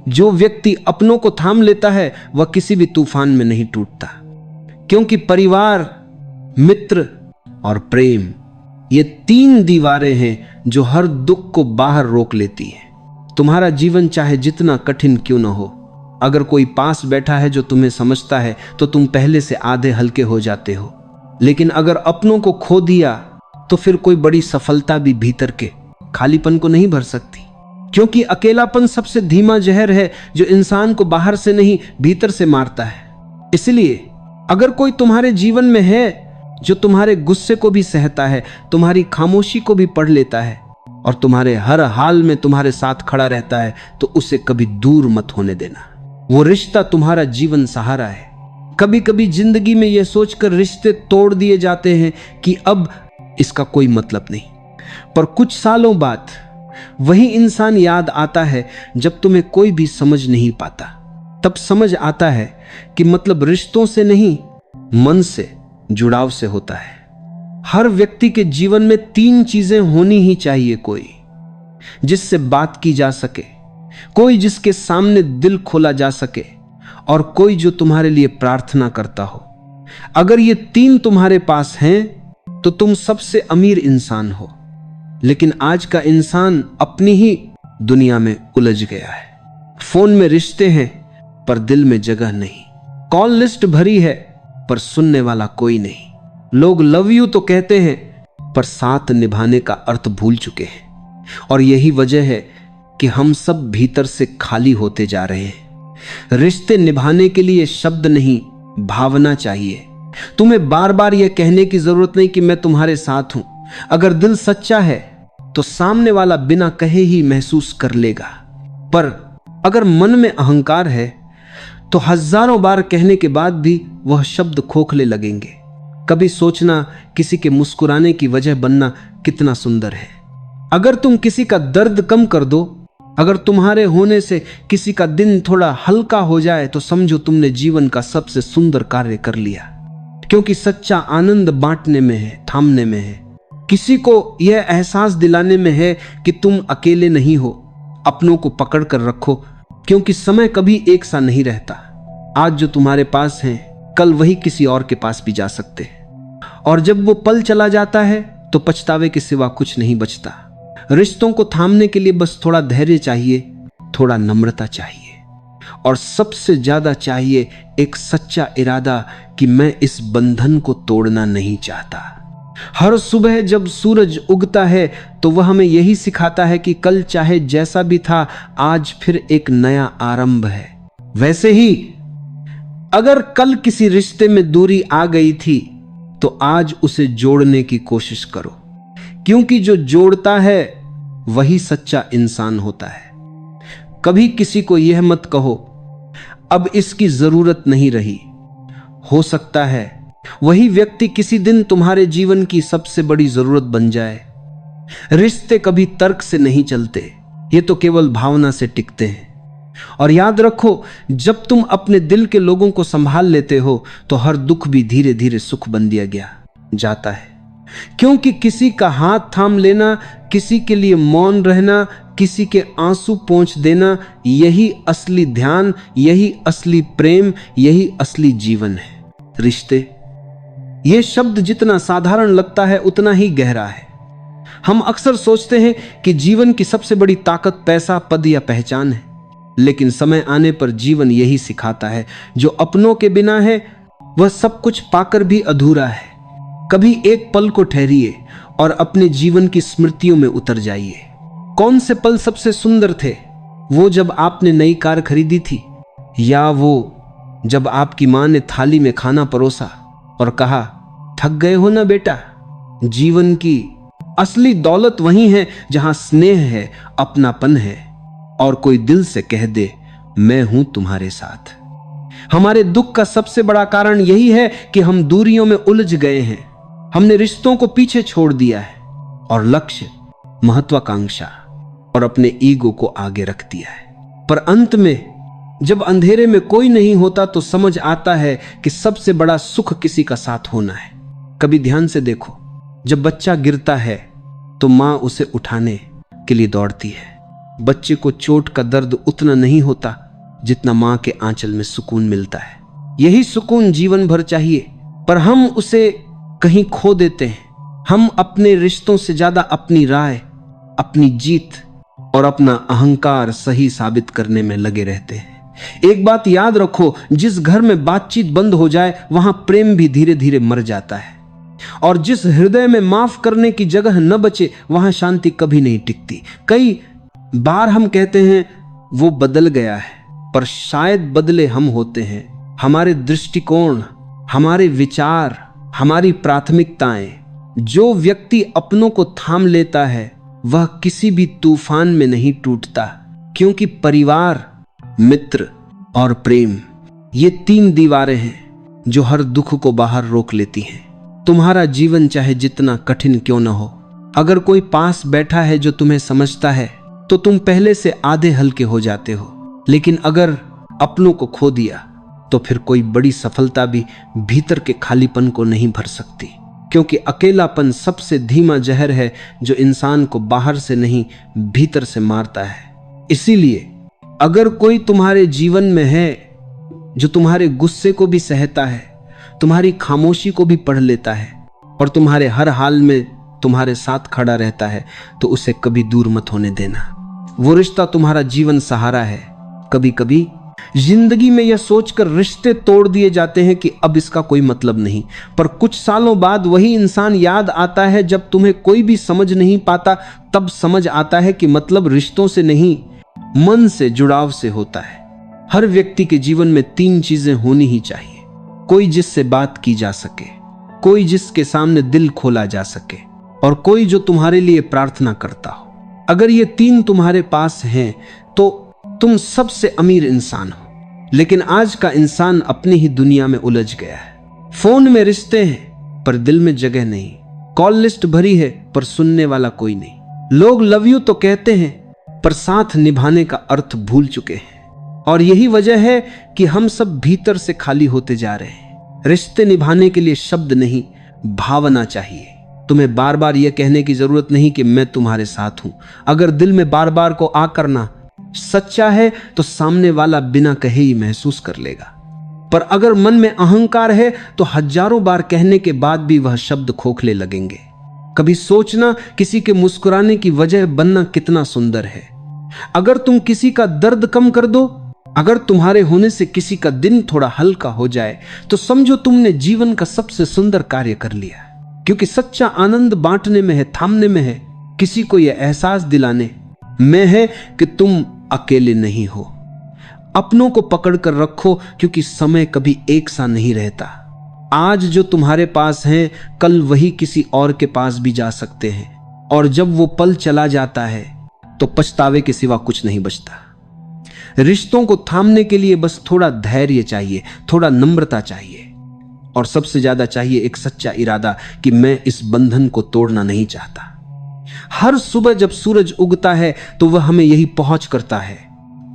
जो व्यक्ति अपनों को थाम लेता है वह किसी भी तूफान में नहीं टूटता, क्योंकि परिवार, मित्र और प्रेम ये 3 दीवारें हैं जो हर दुख को बाहर रोक लेती हैं। तुम्हारा जीवन चाहे जितना कठिन क्यों न हो, अगर कोई पास बैठा है जो तुम्हें समझता है तो तुम पहले से आधे हल्के हो जाते हो। लेकिन अगर अपनों को खो दिया तो फिर कोई बड़ी सफलता भी भीतर के खालीपन को नहीं भर सकती, क्योंकि अकेलापन सबसे धीमा जहर है जो इंसान को बाहर से नहीं भीतर से मारता है। इसलिए अगर कोई तुम्हारे जीवन में है जो तुम्हारे गुस्से को भी सहता है, तुम्हारी खामोशी को भी पढ़ लेता है और तुम्हारे हर हाल में तुम्हारे साथ खड़ा रहता है, तो उसे कभी दूर मत होने देना। वो रिश्ता तुम्हारा जीवन सहारा है। कभी कभी जिंदगी में यह सोचकर रिश्ते तोड़ दिए जाते हैं कि अब इसका कोई मतलब नहीं, पर कुछ सालों बाद वही इंसान याद आता है जब तुम्हें कोई भी समझ नहीं पाता। तब समझ आता है कि मतलब रिश्तों से नहीं, मन से, जुड़ाव से होता है। हर व्यक्ति के जीवन में 3 चीजें होनी ही चाहिए। कोई जिससे बात की जा सके, कोई जिसके सामने दिल खोला जा सके, और कोई जो तुम्हारे लिए प्रार्थना करता हो। अगर ये 3 तुम्हारे पास हैं तो तुम सबसे अमीर इंसान हो। लेकिन आज का इंसान अपनी ही दुनिया में उलझ गया है। फोन में रिश्ते हैं पर दिल में जगह नहीं। कॉल लिस्ट भरी है पर सुनने वाला कोई नहीं। लोग लव यू तो कहते हैं पर साथ निभाने का अर्थ भूल चुके हैं। और यही वजह है कि हम सब भीतर से खाली होते जा रहे हैं। रिश्ते निभाने के लिए शब्द नहीं, भावना चाहिए। तुम्हें बार बार यह कहने की जरूरत नहीं कि मैं तुम्हारे साथ हूं। अगर दिल सच्चा है तो सामने वाला बिना कहे ही महसूस कर लेगा। पर अगर मन में अहंकार है तो हजारों बार कहने के बाद भी वह शब्द खोखले लगेंगे। कभी सोचना, किसी के मुस्कुराने की वजह बनना कितना सुंदर है। अगर तुम किसी का दर्द कम कर दो, अगर तुम्हारे होने से किसी का दिन थोड़ा हल्का हो जाए, तो समझो तुमने जीवन का सबसे सुंदर कार्य कर लिया। क्योंकि सच्चा आनंद बांटने में है, थामने में है। किसी को यह एहसास दिलाने में है कि तुम अकेले नहीं हो। अपनों को पकड़ कर रखो, क्योंकि समय कभी एक सा नहीं रहता। आज जो तुम्हारे पास है, कल वही किसी और के पास भी जा सकते हैं। और जब वो पल चला जाता है तो पछतावे के सिवा कुछ नहीं बचता। रिश्तों को थामने के लिए बस थोड़ा धैर्य चाहिए, थोड़ा नम्रता चाहिए, और सबसे ज्यादा चाहिए एक सच्चा इरादा कि मैं इस बंधन को तोड़ना नहीं चाहता। हर सुबह जब सूरज उगता है तो वह हमें यही सिखाता है कि कल चाहे जैसा भी था, आज फिर एक नया आरंभ है। वैसे ही अगर कल किसी रिश्ते में दूरी आ गई थी तो आज उसे जोड़ने की कोशिश करो, क्योंकि जो जोड़ता है वही सच्चा इंसान होता है। कभी किसी को यह मत कहो अब इसकी जरूरत नहीं रही। हो सकता है वही व्यक्ति किसी दिन तुम्हारे जीवन की सबसे बड़ी जरूरत बन जाए। रिश्ते कभी तर्क से नहीं चलते, ये तो केवल भावना से टिकते हैं। और याद रखो, जब तुम अपने दिल के लोगों को संभाल लेते हो तो हर दुख भी धीरे धीरे सुख बन दिया गया जाता है। क्योंकि किसी का हाथ थाम लेना, किसी के लिए मौन रहना, किसी के आंसू पोंछ देना, यही असली ध्यान, यही असली प्रेम, यही असली जीवन है। रिश्ते, यह शब्द जितना साधारण लगता है उतना ही गहरा है। हम अक्सर सोचते हैं कि जीवन की सबसे बड़ी ताकत पैसा, पद या पहचान है, लेकिन समय आने पर जीवन यही सिखाता है, जो अपनों के बिना है वह सब कुछ पाकर भी अधूरा है। कभी एक पल को ठहरिए और अपने जीवन की स्मृतियों में उतर जाइए। कौन से पल सबसे सुंदर थे? वो जब आपने नई कार खरीदी थी, या वो जब आपकी मां ने थाली में खाना परोसा और कहा, थक गए हो ना बेटा? जीवन की असली दौलत वही है जहां स्नेह है, अपनापन है और कोई दिल से कह दे, मैं हूं तुम्हारे साथ। हमारे दुख का सबसे बड़ा कारण यही है कि हम दूरियों में उलझ गए हैं। हमने रिश्तों को पीछे छोड़ दिया है और लक्ष्य, महत्वाकांक्षा और अपने ईगो को आगे रख दिया है। पर अंत में जब अंधेरे में कोई नहीं होता तो समझ आता है कि सबसे बड़ा सुख किसी का साथ होना है। कभी ध्यान से देखो, जब बच्चा गिरता है तो मां उसे उठाने के लिए दौड़ती है। बच्चे को चोट का दर्द उतना नहीं होता जितना मां के आंचल में सुकून मिलता है। यही सुकून जीवन भर चाहिए, पर हम उसे कहीं खो देते हैं। हम अपने रिश्तों से ज्यादा अपनी राय, अपनी जीत और अपना अहंकार सही साबित करने में लगे रहते हैं। एक बात याद रखो, जिस घर में बातचीत बंद हो जाए वहां प्रेम भी धीरे धीरे मर जाता है, और जिस हृदय में माफ करने की जगह न बचे वहां शांति कभी नहीं टिकती। कई बार हम कहते हैं वो बदल गया है, पर शायद बदले हम होते हैं। हमारे दृष्टिकोण, हमारे विचार, हमारी प्राथमिकताएं। जो व्यक्ति अपनों को थाम लेता है वह किसी भी तूफान में नहीं टूटता, क्योंकि परिवार, मित्र और प्रेम, ये 3 दीवारें हैं जो हर दुख को बाहर रोक लेती हैं। तुम्हारा जीवन चाहे जितना कठिन क्यों न हो, अगर कोई पास बैठा है जो तुम्हें समझता है तो तुम पहले से आधे हल्के हो जाते हो। लेकिन अगर अपनों को खो दिया तो फिर कोई बड़ी सफलता भी भीतर के खालीपन को नहीं भर सकती, क्योंकि अकेलापन सबसे धीमा जहर है जो इंसान को बाहर से नहीं भीतर से मारता है। इसीलिए अगर कोई तुम्हारे जीवन में है जो तुम्हारे गुस्से को भी सहता है, तुम्हारी खामोशी को भी पढ़ लेता है और तुम्हारे हर हाल में तुम्हारे साथ खड़ा रहता है, तो उसे कभी दूर मत होने देना। वो रिश्ता तुम्हारा जीवन सहारा है। कभी कभी जिंदगी में यह सोचकर रिश्ते तोड़ दिए जाते हैं कि अब इसका कोई मतलब नहीं, पर कुछ सालों बाद वही इंसान याद आता है जब तुम्हें कोई भी समझ नहीं पाता। तब समझ आता है कि मतलब रिश्तों से नहीं, मन से, जुड़ाव से होता है। हर व्यक्ति के जीवन में 3 चीजें होनी ही चाहिए। कोई जिससे बात की जा सके, कोई जिसके सामने दिल खोला जा सके, और कोई जो तुम्हारे लिए प्रार्थना करता हो। अगर ये 3 तुम्हारे पास हैं तो तुम सबसे अमीर इंसान हो। लेकिन आज का इंसान अपनी ही दुनिया में उलझ गया है। फोन में रिश्ते हैं पर दिल में जगह नहीं। कॉल लिस्ट भरी है पर सुनने वाला कोई नहीं। लोग लव यू तो कहते हैं पर साथ निभाने का अर्थ भूल चुके हैं। और यही वजह है कि हम सब भीतर से खाली होते जा रहे हैं। रिश्ते निभाने के लिए शब्द नहीं, भावना चाहिए। तुम्हें बार बार यह कहने की जरूरत नहीं कि मैं तुम्हारे साथ हूं। अगर दिल में बार बार को आ करना सच्चा है तो सामने वाला बिना कहे ही महसूस कर लेगा। पर अगर मन में अहंकार है तो हजारों बार कहने के बाद भी वह शब्द खोखले लगेंगे। कभी सोचना, किसी के मुस्कुराने की वजह बनना कितना सुंदर है। अगर तुम किसी का दर्द कम कर दो, अगर तुम्हारे होने से किसी का दिन थोड़ा हल्का हो जाए, तो समझो तुमने जीवन का सबसे सुंदर कार्य कर लिया। क्योंकि सच्चा आनंद बांटने में है, थामने में है। किसी को यह एहसास दिलाने में है कि तुम अकेले नहीं हो। अपनों को पकड़ कर रखो, क्योंकि समय कभी एक सा नहीं रहता। आज जो तुम्हारे पास है, कल वही किसी और के पास भी जा सकते हैं। और जब वो पल चला जाता है तो पछतावे के सिवा कुछ नहीं बचता। रिश्तों को थामने के लिए बस थोड़ा धैर्य चाहिए, थोड़ा नम्रता चाहिए, और सबसे ज्यादा चाहिए एक सच्चा इरादा कि मैं इस बंधन को तोड़ना नहीं चाहता। हर सुबह जब सूरज उगता है तो वह हमें यही पहुंच करता है।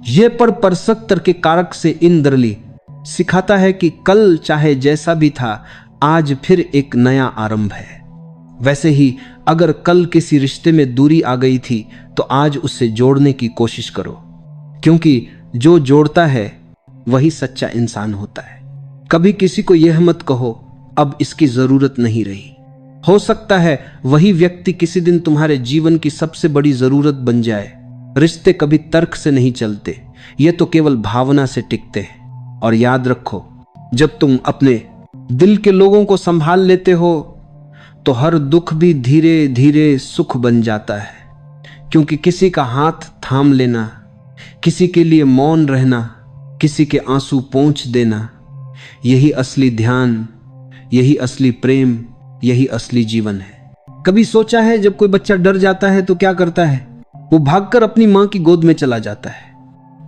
यह पर परसत्तर के कारक से इंद्रली सिखाता है कि कल चाहे जैसा भी था, आज फिर एक नया आरंभ है। वैसे ही अगर कल किसी रिश्ते में दूरी आ गई थी तो आज उससे जोड़ने की कोशिश करो, क्योंकि जो जोड़ता है वही सच्चा इंसान होता है। कभी किसी को यह मत कहो अब इसकी जरूरत नहीं रही। हो सकता है वही व्यक्ति किसी दिन तुम्हारे जीवन की सबसे बड़ी जरूरत बन जाए। रिश्ते कभी तर्क से नहीं चलते, ये तो केवल भावना से टिकते हैं। और याद रखो, जब तुम अपने दिल के लोगों को संभाल लेते हो तो हर दुख भी धीरे धीरे सुख बन जाता है। क्योंकि किसी का हाथ थाम लेना, किसी के लिए मौन रहना, किसी के आंसू पोंछ देना, यही असली ध्यान, यही असली प्रेम, यही असली जीवन है। कभी सोचा है जब कोई बच्चा डर जाता है तो क्या करता है? वो भागकर अपनी मां की गोद में चला जाता है,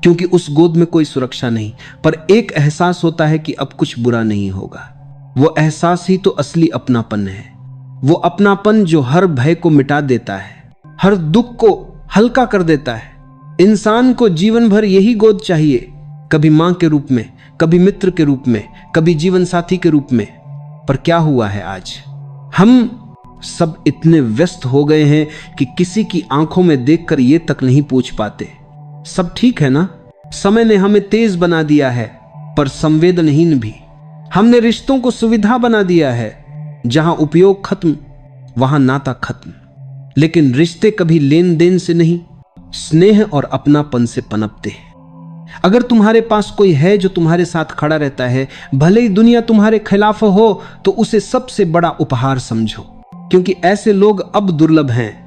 क्योंकि उस गोद में कोई सुरक्षा नहीं, पर एक एहसास होता है कि अब कुछ बुरा नहीं होगा। वो एहसास ही तो असली अपनापन है। वो अपनापन जो हर भय को मिटा देता है, हर दुख को हल्का कर देता है। इंसान को जीवन भर यही गोद चाहिए, कभी मां के रूप में, कभी मित्र के रूप में, कभी जीवन साथी के रूप में। पर क्या हुआ है आज? हम सब इतने व्यस्त हो गए हैं कि किसी की आंखों में देखकर ये तक नहीं पूछ पाते, सब ठीक है ना? समय ने हमें तेज बना दिया है, पर संवेदनहीन भी। हमने रिश्तों को सुविधा बना दिया है, जहां उपयोग खत्म वहां नाता खत्म। लेकिन रिश्ते कभी लेन देन से नहीं, स्नेह और अपनापन से पनपते हैं। अगर तुम्हारे पास कोई है जो तुम्हारे साथ खड़ा रहता है, भले ही दुनिया तुम्हारे खिलाफ हो, तो उसे सबसे बड़ा उपहार समझो। क्योंकि ऐसे लोग अब दुर्लभ हैं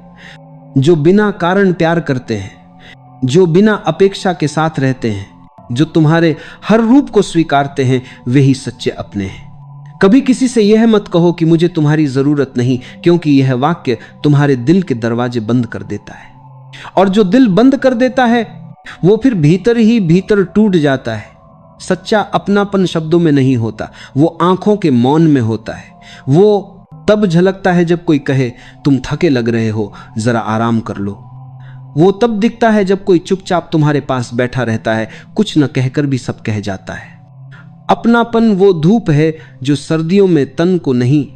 जो बिना कारण प्यार करते हैं, जो बिना अपेक्षा के साथ रहते हैं, जो तुम्हारे हर रूप को स्वीकारते हैं। वे ही सच्चे अपने हैं। कभी किसी से यह मत कहो कि मुझे तुम्हारी जरूरत नहीं, क्योंकि यह वाक्य तुम्हारे दिल के दरवाजे बंद कर देता है। और जो दिल बंद कर देता है वो फिर भीतर ही भीतर टूट जाता है। सच्चा अपनापन शब्दों में नहीं होता, वो आंखों के मौन में होता है। वो तब झलकता है जब कोई कहे तुम थके लग रहे हो, जरा आराम कर लो। वो तब दिखता है जब कोई चुपचाप तुम्हारे पास बैठा रहता है, कुछ न कहकर भी सब कह जाता है। अपनापन वो धूप है जो सर्दियों में तन को नहीं,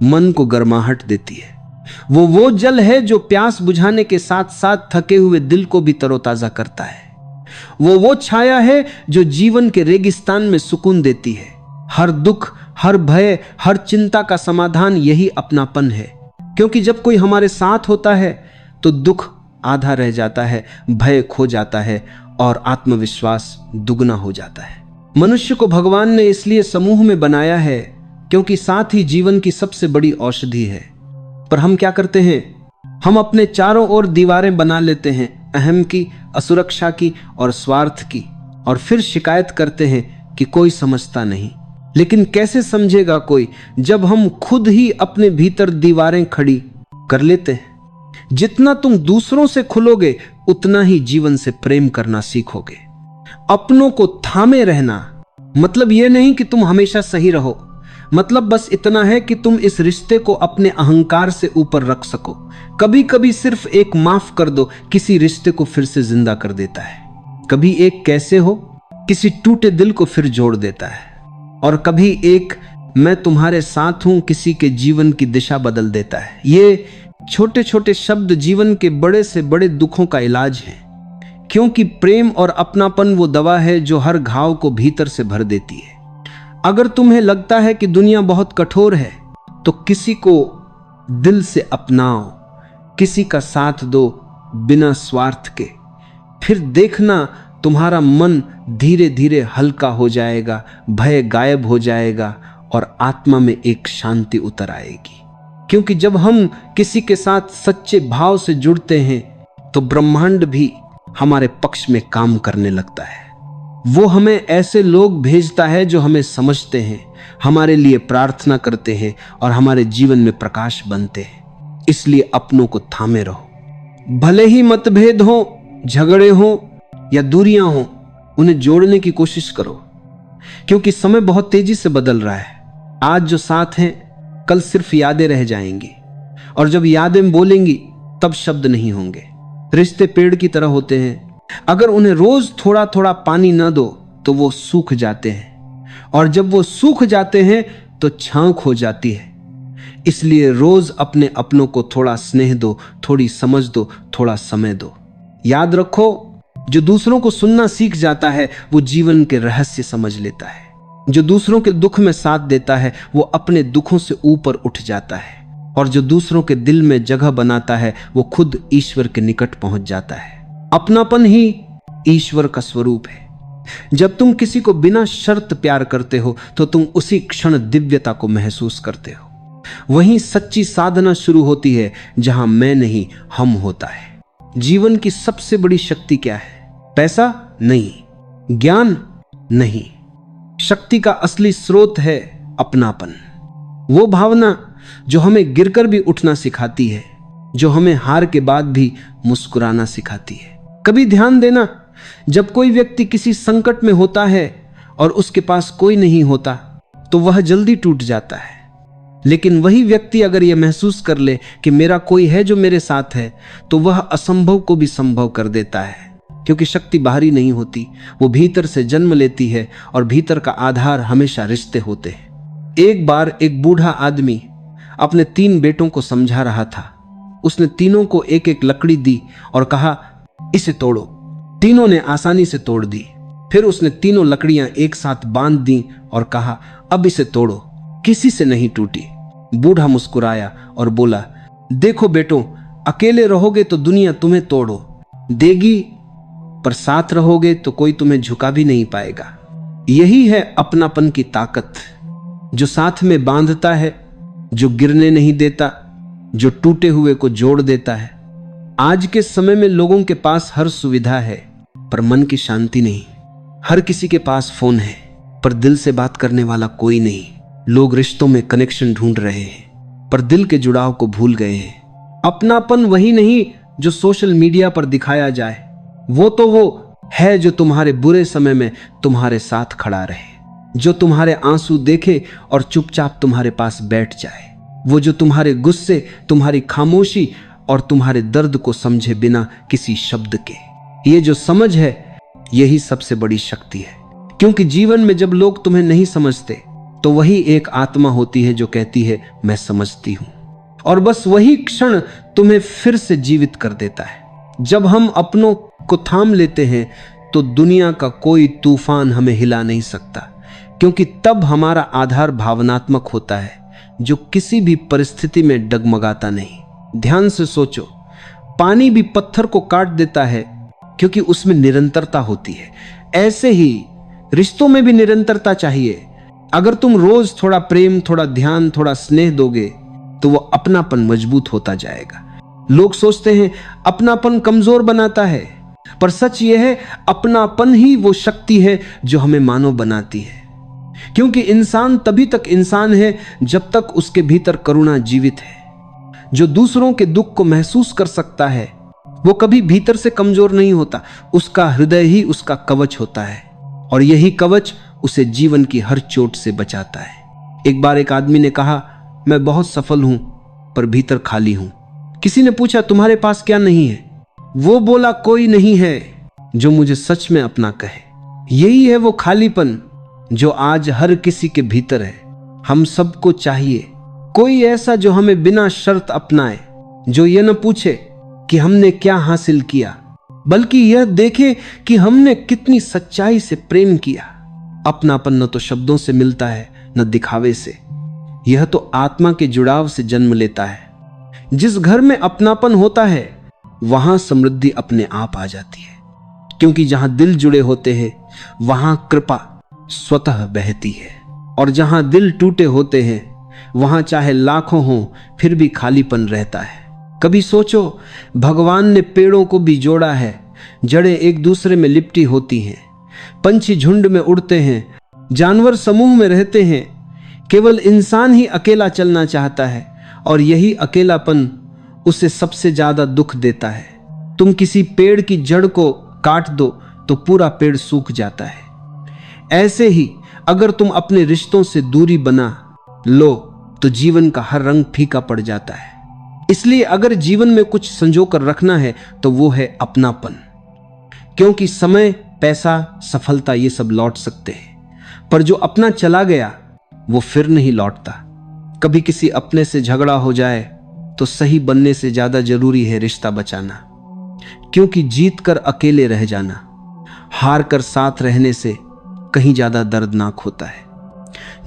मन को गर्माहट देती है। वो जल है जो प्यास बुझाने के साथ साथ थके हुए दिल को भी तरोताजा करता है। वो छाया है जो जीवन के रेगिस्तान में सुकून देती है। हर दुख, हर भय, हर चिंता का समाधान यही अपनापन है। क्योंकि जब कोई हमारे साथ होता है तो दुख आधा रह जाता है, भय खो जाता है और आत्मविश्वास दुगना हो जाता है। मनुष्य को भगवान ने इसलिए समूह में बनाया है क्योंकि साथ ही जीवन की सबसे बड़ी औषधि है। पर हम क्या करते हैं? हम अपने चारों ओर दीवारें बना लेते हैं, अहम की, असुरक्षा की और स्वार्थ की, और फिर शिकायत करते हैं कि कोई समझता नहीं। लेकिन कैसे समझेगा कोई जब हम खुद ही अपने भीतर दीवारें खड़ी कर लेते हैं? जितना तुम दूसरों से खुलोगे उतना ही जीवन से प्रेम करना सीखोगे। अपनों को थामे रहना मतलब यह नहीं कि तुम हमेशा सही रहो, मतलब बस इतना है कि तुम इस रिश्ते को अपने अहंकार से ऊपर रख सको। कभी कभी सिर्फ एक माफ कर दो किसी रिश्ते को फिर से जिंदा कर देता है। कभी एक कैसे हो किसी टूटे दिल को फिर जोड़ देता है, और कभी एक मैं तुम्हारे साथ हूं किसी के जीवन की दिशा बदल देता है। ये छोटे छोटे शब्द जीवन के बड़े से बड़े दुखों का इलाज है, क्योंकि प्रेम और अपनापन वो दवा है जो हर घाव को भीतर से भर देती है। अगर तुम्हें लगता है कि दुनिया बहुत कठोर है तो किसी को दिल से अपनाओ, किसी का साथ दो बिना स्वार्थ के। फिर देखना तुम्हारा मन धीरे धीरे हल्का हो जाएगा, भय गायब हो जाएगा और आत्मा में एक शांति उतर आएगी। क्योंकि जब हम किसी के साथ सच्चे भाव से जुड़ते हैं तो ब्रह्मांड भी हमारे पक्ष में काम करने लगता है। वो हमें ऐसे लोग भेजता है जो हमें समझते हैं, हमारे लिए प्रार्थना करते हैं और हमारे जीवन में प्रकाश बनते हैं। इसलिए अपनों को थामे रहो। भले ही मतभेद हो, झगड़े हो या दूरियां हो, उन्हें जोड़ने की कोशिश करो, क्योंकि समय बहुत तेजी से बदल रहा है। आज जो साथ हैं, कल सिर्फ यादें रह जाएंगी, और जब यादें बोलेंगी तब शब्द नहीं होंगे। रिश्ते पेड़ की तरह होते हैं, अगर उन्हें रोज थोड़ा थोड़ा पानी न दो तो वो सूख जाते हैं, और जब वो सूख जाते हैं तो छांव खो जाती है। इसलिए रोज अपने अपनों को थोड़ा स्नेह दो, थोड़ी समझ दो, थोड़ा समय दो। याद रखो, जो दूसरों को सुनना सीख जाता है वो जीवन के रहस्य समझ लेता है। जो दूसरों के दुख में साथ देता है वो अपने दुखों से ऊपर उठ जाता है, और जो दूसरों के दिल में जगह बनाता है वो खुद ईश्वर के निकट पहुंच जाता है। अपनापन ही ईश्वर का स्वरूप है। जब तुम किसी को बिना शर्त प्यार करते हो तो तुम उसी क्षण दिव्यता को महसूस करते हो। वहीं सच्ची साधना शुरू होती है, जहां मैं नहीं हम होता है। जीवन की सबसे बड़ी शक्ति क्या है? पैसा नहीं, ज्ञान नहीं, शक्ति का असली स्रोत है अपनापन। वो भावना जो हमें गिरकर भी उठना सिखाती है, जो हमें हार के बाद भी मुस्कुराना सिखाती है। कभी ध्यान देना, जब कोई व्यक्ति किसी संकट में होता है और उसके पास कोई नहीं होता तो वह जल्दी टूट जाता है। लेकिन वही व्यक्ति अगर यह महसूस कर ले कि मेरा कोई है जो मेरे साथ है, तो वह असंभव को भी संभव कर देता है। क्योंकि शक्ति बाहरी नहीं होती, वो भीतर से जन्म लेती है, और भीतर का आधार हमेशा रिश्ते होते हैं। एक बार एक बूढ़ा आदमी अपने 3 बेटों को समझा रहा था। उसने तीनों को एक एक लकड़ी दी और कहा, इसे तोड़ो। तीनों ने आसानी से तोड़ दी। फिर उसने तीनों लकड़ियां एक साथ बांध दी और कहा, अब इसे तोड़ो। किसी से नहीं टूटी। बूढ़ा मुस्कुराया और बोला, देखो बेटों, अकेले रहोगे तो दुनिया तुम्हें तोड़ो देगी, पर साथ रहोगे तो कोई तुम्हें झुका भी नहीं पाएगा। यही है अपनापन की ताकत, जो साथ में बांधता है, जो गिरने नहीं देता, जो टूटे हुए को जोड़ देता है। आज के समय में लोगों के पास हर सुविधा है, पर मन की शांति नहीं। हर किसी के पास फोन है, पर दिल से बात करने वाला कोई नहीं। लोग रिश्तों में कनेक्शन ढूंढ रहे हैं, पर दिल के जुड़ाव को भूल गए हैं। अपनापन वही नहीं जो सोशल मीडिया पर दिखाया जाए, वो है जो तुम्हारे बुरे समय में तुम्हारे साथ खड़ा रहे, जो तुम्हारे आंसू देखे और चुपचाप तुम्हारे पास बैठ जाए, वो जो तुम्हारे गुस्से, तुम्हारी खामोशी और तुम्हारे दर्द को समझे बिना किसी शब्द के। ये जो समझ है, यही सबसे बड़ी शक्ति है। क्योंकि जीवन में जब लोग तुम्हें नहीं समझते तो वही एक आत्मा होती है जो कहती है, मैं समझती हूं, और बस वही क्षण तुम्हें फिर से जीवित कर देता है। जब हम अपनों को थाम लेते हैं तो दुनिया का कोई तूफान हमें हिला नहीं सकता, क्योंकि तब हमारा आधार भावनात्मक होता है, जो किसी भी परिस्थिति में डगमगाता नहीं। ध्यान से सोचो, पानी भी पत्थर को काट देता है क्योंकि उसमें निरंतरता होती है। ऐसे ही रिश्तों में भी निरंतरता चाहिए। अगर तुम रोज थोड़ा प्रेम, थोड़ा ध्यान, थोड़ा स्नेह दोगे तो वो अपनापन मजबूत होता जाएगा। लोग सोचते हैं अपनापन कमजोर बनाता है, पर सच यह है, अपनापन ही वो शक्ति है जो हमें मानव बनाती है। क्योंकि इंसान तभी तक इंसान है जब तक उसके भीतर करुणा जीवित है। जो दूसरों के दुख को महसूस कर सकता है वो कभी भीतर से कमजोर नहीं होता। उसका हृदय ही उसका कवच होता है, और यही कवच उसे जीवन की हर चोट से बचाता है। एक बार एक आदमी ने कहा, मैं बहुत सफल हूं पर भीतर खाली हूं। किसी ने पूछा, तुम्हारे पास क्या नहीं है? वो बोला, कोई नहीं है जो मुझे सच में अपना कहे। यही है वो खालीपन जो आज हर किसी के भीतर है। हम सबको चाहिए कोई ऐसा जो हमें बिना शर्त अपनाए, जो ये न पूछे कि हमने क्या हासिल किया, बल्कि यह देखे कि हमने कितनी सच्चाई से प्रेम किया। अपनापन न तो शब्दों से मिलता है, न दिखावे से। यह तो आत्मा के जुड़ाव से जन्म लेता है। जिस घर में अपनापन होता है वहां समृद्धि अपने आप आ जाती है, क्योंकि जहां दिल जुड़े होते हैं वहां कृपा स्वतः बहती है, और जहां दिल टूटे होते हैं वहां चाहे लाखों हों फिर भी खालीपन रहता है। कभी सोचो, भगवान ने पेड़ों को भी जोड़ा है, जड़ें एक दूसरे में लिपटी होती हैं, पंछी झुंड में उड़ते हैं, जानवर समूह में रहते हैं। केवल इंसान ही अकेला चलना चाहता है, और यही अकेलापन उसे सबसे ज्यादा दुख देता है। तुम किसी पेड़ की जड़ को काट दो तो पूरा पेड़ सूख जाता है। ऐसे ही अगर तुम अपने रिश्तों से दूरी बना लो तो जीवन का हर रंग फीका पड़ जाता है। इसलिए अगर जीवन में कुछ संजो कर रखना है तो वो है अपनापन, क्योंकि समय, पैसा, सफलता ये सब लौट सकते हैं, पर जो अपना चला गया वो फिर नहीं लौटता। कभी किसी अपने से झगड़ा हो जाए तो सही बनने से ज्यादा जरूरी है रिश्ता बचाना, क्योंकि जीत कर अकेले रह जाना हार कर साथ रहने से कहीं ज्यादा दर्दनाक होता है।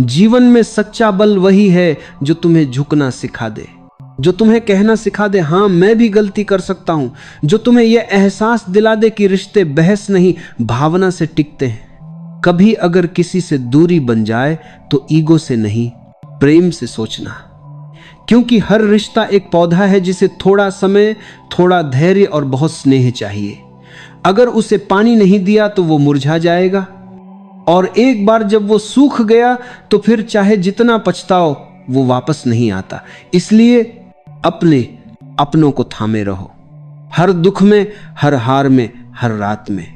जीवन में सच्चा बल वही है जो तुम्हें झुकना सिखा दे, जो तुम्हें कहना सिखा दे हाँ मैं भी गलती कर सकता हूं, जो तुम्हें यह एहसास दिला दे कि रिश्ते बहस नहीं भावना से टिकते हैं। कभी अगर किसी से दूरी बन जाए तो ईगो से नहीं, प्रेम से सोचना, क्योंकि हर रिश्ता एक पौधा है जिसे थोड़ा समय, थोड़ा धैर्य और बहुत स्नेह चाहिए। अगर उसे पानी नहीं दिया तो वो मुरझा जाएगा, और एक बार जब वो सूख गया तो फिर चाहे जितना पछताओ वो वापस नहीं आता। इसलिए अपनों को थामे रहो, हर दुख में, हर हार में, हर रात में,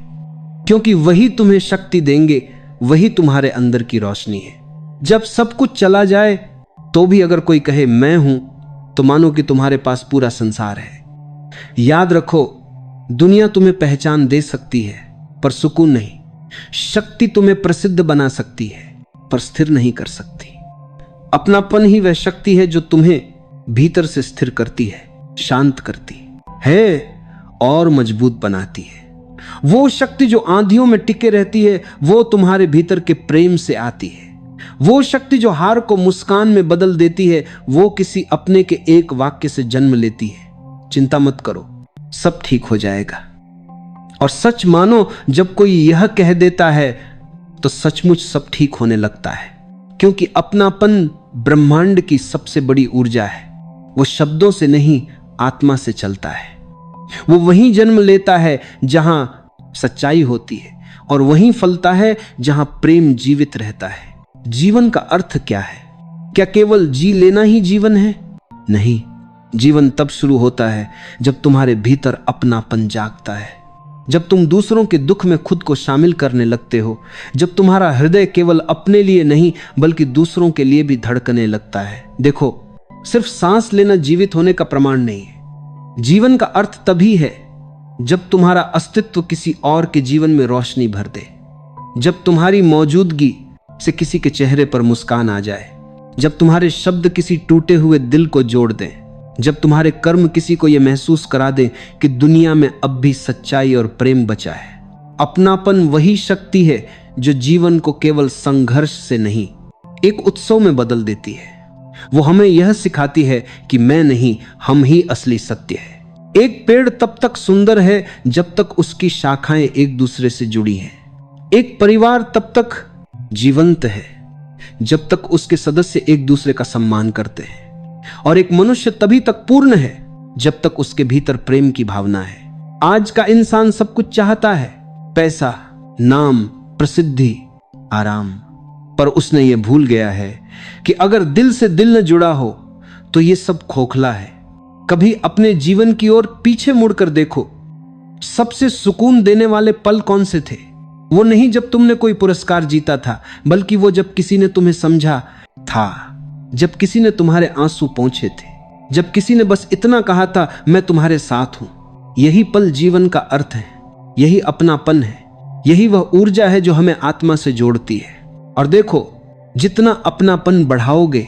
क्योंकि वही तुम्हें शक्ति देंगे, वही तुम्हारे अंदर की रोशनी है। जब सब कुछ चला जाए तो भी अगर कोई कहे मैं हूं तो मानो कि तुम्हारे पास पूरा संसार है। याद रखो, दुनिया तुम्हें पहचान दे सकती है पर सुकून नहीं। शक्ति तुम्हें प्रसिद्ध बना सकती है पर स्थिर नहीं कर सकती। अपनापन ही वह शक्ति है जो तुम्हें भीतर से स्थिर करती है, शांत करती है और मजबूत बनाती है। वो शक्ति जो आंधियों में टिके रहती है वो तुम्हारे भीतर के प्रेम से आती है। वो शक्ति जो हार को मुस्कान में बदल देती है वो किसी अपने के एक वाक्य से जन्म लेती है। चिंता मत करो, सब ठीक हो जाएगा। और सच मानो, जब कोई यह कह देता है तो सचमुच सब ठीक होने लगता है, क्योंकि अपनापन ब्रह्मांड की सबसे बड़ी ऊर्जा है। वो शब्दों से नहीं, आत्मा से चलता है। वो वहीं जन्म लेता है जहां सच्चाई होती है और वहीं फलता है जहां प्रेम जीवित रहता है। जीवन का अर्थ क्या है? क्या केवल जी लेना ही जीवन है? नहीं, जीवन तब शुरू होता है जब तुम्हारे भीतर अपनापन जागता है, जब तुम दूसरों के दुख में खुद को शामिल करने लगते हो, जब तुम्हारा हृदय केवल अपने लिए नहीं बल्कि दूसरों के लिए भी धड़कने लगता है। देखो, सिर्फ सांस लेना जीवित होने का प्रमाण नहीं है। जीवन का अर्थ तभी है जब तुम्हारा अस्तित्व किसी और के जीवन में रोशनी भर दे, जब तुम्हारी मौजूदगी से किसी के चेहरे पर मुस्कान आ जाए, जब तुम्हारे शब्द किसी टूटे हुए दिल को जोड़ दें, जब तुम्हारे कर्म किसी को यह महसूस करा दें कि दुनिया में अब भी सच्चाई और प्रेम बचा है। अपनापन वही शक्ति है जो जीवन को केवल संघर्ष से नहीं, एक उत्सव में बदल देती है। वो हमें यह सिखाती है कि मैं नहीं, हम ही असली सत्य है। एक पेड़ तब तक सुंदर है जब तक उसकी शाखाएं एक दूसरे से जुड़ी हैं। एक परिवार तब तक जीवंत है जब तक उसके सदस्य एक दूसरे का सम्मान करते हैं, और एक मनुष्य तभी तक पूर्ण है जब तक उसके भीतर प्रेम की भावना है। आज का इंसान सब कुछ चाहता है, पैसा, नाम, प्रसिद्धि, आराम, पर उसने ये भूल गया है कि अगर दिल से दिल न जुड़ा हो तो ये सब खोखला है। कभी अपने जीवन की ओर पीछे मुड़कर देखो, सबसे सुकून देने वाले पल कौन से थे? वो नहीं जब तुमने कोई पुरस्कार जीता था, बल्कि वो जब किसी ने तुम्हें समझा था, जब किसी ने तुम्हारे आंसू पोंछे थे, जब किसी ने बस इतना कहा था मैं तुम्हारे साथ हूं। यही पल जीवन का अर्थ है, यही अपनापन है, यही वह ऊर्जा है जो हमें आत्मा से जोड़ती है। और देखो, जितना अपनापन बढ़ाओगे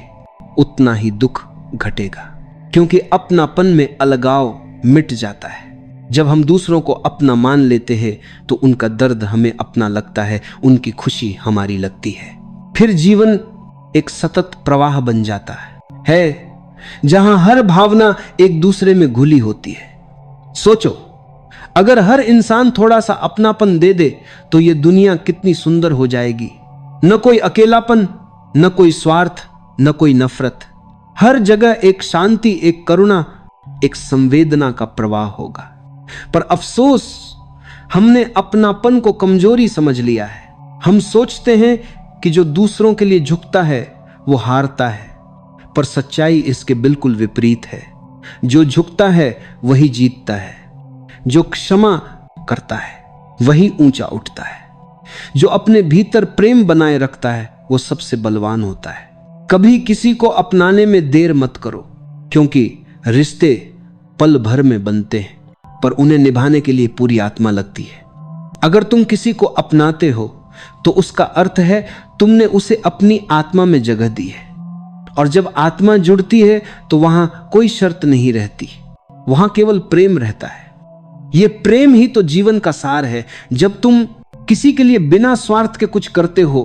उतना ही दुख घटेगा, क्योंकि अपनापन में अलगाव मिट जाता है। जब हम दूसरों को अपना मान लेते हैं तो उनका दर्द हमें अपना लगता है, उनकी खुशी हमारी लगती है। फिर जीवन एक सतत प्रवाह बन जाता है जहां हर भावना एक दूसरे में घुली होती है। सोचो, अगर हर इंसान थोड़ा सा अपनापन दे दे तो ये दुनिया कितनी सुंदर हो जाएगी। न कोई अकेलापन, न कोई स्वार्थ, न कोई नफरत। हर जगह एक शांति, एक करुणा, एक संवेदना का प्रवाह होगा। पर अफसोस, हमने अपनापन को कमजोरी समझ लिया है। हम सोचते हैं कि जो दूसरों के लिए झुकता है वो हारता है, पर सच्चाई इसके बिल्कुल विपरीत है। जो झुकता है वही जीतता है, जो क्षमा करता है वही ऊंचा उठता है, जो अपने भीतर प्रेम बनाए रखता है वो सबसे बलवान होता है। कभी किसी को अपनाने में देर मत करो, क्योंकि रिश्ते पल भर में बनते हैं पर उन्हें निभाने के लिए पूरी आत्मा लगती है। अगर तुम किसी को अपनाते हो तो उसका अर्थ है तुमने उसे अपनी आत्मा में जगह दी है, और जब आत्मा जुड़ती है तो वहां कोई शर्त नहीं रहती, वहां केवल प्रेम रहता है। यह प्रेम ही तो जीवन का सार है। जब तुम किसी के लिए बिना स्वार्थ के कुछ करते हो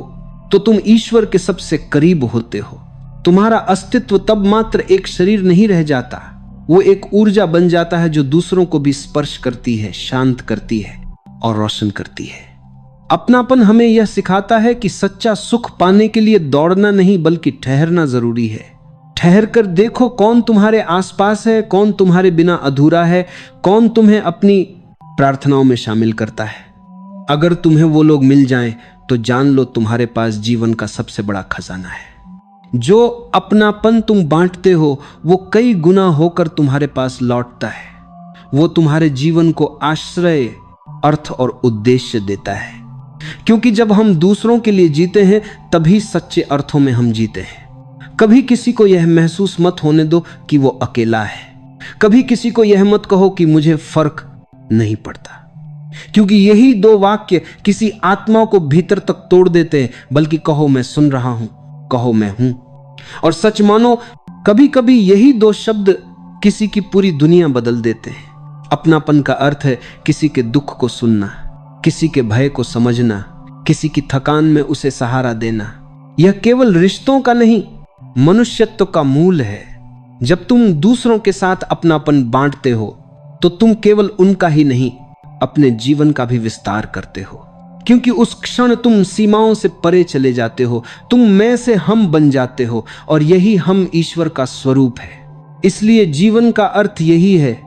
तो तुम ईश्वर के सबसे करीब होते हो। तुम्हारा अस्तित्व तब मात्र एक शरीर नहीं रह जाता, वो एक ऊर्जा बन जाता है जो दूसरों को भी स्पर्श करती है, शांत करती है और रोशन करती है। अपनापन हमें यह सिखाता है कि सच्चा सुख पाने के लिए दौड़ना नहीं बल्कि ठहरना जरूरी है। ठहर कर देखो कौन तुम्हारे आसपास है, कौन तुम्हारे बिना अधूरा है, कौन तुम्हें अपनी प्रार्थनाओं में शामिल करता है। अगर तुम्हें वो लोग मिल जाएं तो जान लो तुम्हारे पास जीवन का सबसे बड़ा खजाना है। जो अपनापन तुम बांटते हो वो कई गुना होकर तुम्हारे पास लौटता है। वो तुम्हारे जीवन को आश्रय, अर्थ और उद्देश्य देता है, क्योंकि जब हम दूसरों के लिए जीते हैं तभी सच्चे अर्थों में हम जीते हैं। कभी किसी को यह महसूस मत होने दो कि वो अकेला है। कभी किसी को यह मत कहो कि मुझे फर्क नहीं पड़ता, क्योंकि यही दो वाक्य किसी आत्मा को भीतर तक तोड़ देते हैं। बल्कि कहो मैं सुन रहा हूं, कहो मैं हूं। और सच मानो कभी कभी यही दो शब्द किसी की पूरी दुनिया बदल देते हैं। अपनापन का अर्थ है किसी के दुख को सुनना, किसी के भय को समझना, किसी की थकान में उसे सहारा देना। यह केवल रिश्तों का नहीं, मनुष्यत्व का मूल है। जब तुम दूसरों के साथ अपनापन बांटते हो तो तुम केवल उनका ही नहीं, अपने जीवन का भी विस्तार करते हो, क्योंकि उस क्षण तुम सीमाओं से परे चले जाते हो। तुम मैं से हम बन जाते हो, और यही हम ईश्वर का स्वरूप है। इसलिए जीवन का अर्थ यही है,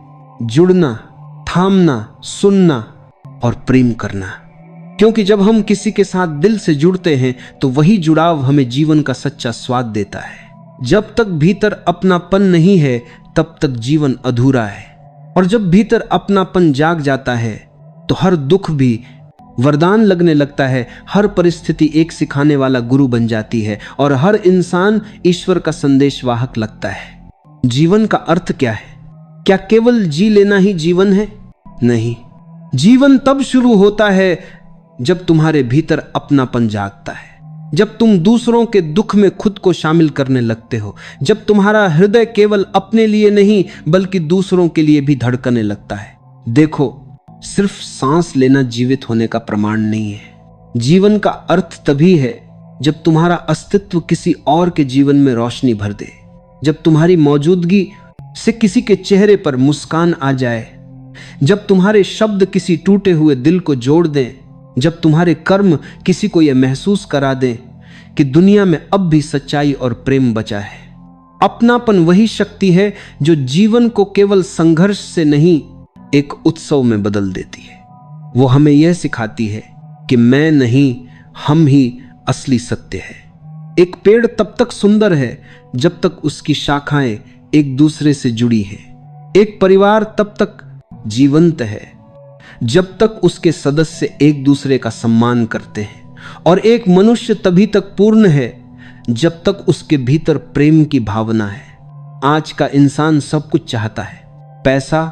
जुड़ना, थामना, सुनना और प्रेम करना। क्योंकि जब हम किसी के साथ दिल से जुड़ते हैं तो वही जुड़ाव हमें जीवन का सच्चा स्वाद देता है। जब तक भीतर अपनापन नहीं है तब तक जीवन अधूरा है, और जब भीतर अपनापन जाग जाता है तो हर दुख भी वरदान लगने लगता है। हर परिस्थिति एक सिखाने वाला गुरु बन जाती है, और हर इंसान ईश्वर का संदेशवाहक लगता है। जीवन का अर्थ क्या है? क्या केवल जी लेना ही जीवन है? नहीं, जीवन तब शुरू होता है जब तुम्हारे भीतर अपनापन जागता है, जब तुम दूसरों के दुख में खुद को शामिल करने लगते हो, जब तुम्हारा हृदय केवल अपने लिए नहीं बल्कि दूसरों के लिए भी धड़कने लगता है। देखो, सिर्फ सांस लेना जीवित होने का प्रमाण नहीं है। जीवन का अर्थ तभी है जब तुम्हारा अस्तित्व किसी और के जीवन में रोशनी भर दे, जब तुम्हारी मौजूदगी से किसी के चेहरे पर मुस्कान आ जाए, जब तुम्हारे शब्द किसी टूटे हुए दिल को जोड़ दें, जब तुम्हारे कर्म किसी को यह महसूस करा दें कि दुनिया में अब भी सच्चाई और प्रेम बचा है। अपनापन वही शक्ति है जो जीवन को केवल संघर्ष से नहीं, एक उत्सव में बदल देती है। वो हमें यह सिखाती है कि मैं नहीं, हम ही असली सत्य है। एक पेड़ तब तक सुंदर है जब तक उसकी शाखाएं एक दूसरे से जुड़ी हैं। एक परिवार तब तक जीवंत है जब तक उसके सदस्य एक दूसरे का सम्मान करते हैं, और एक मनुष्य तभी तक पूर्ण है जब तक उसके भीतर प्रेम की भावना है। आज का इंसान सब कुछ चाहता है, पैसा,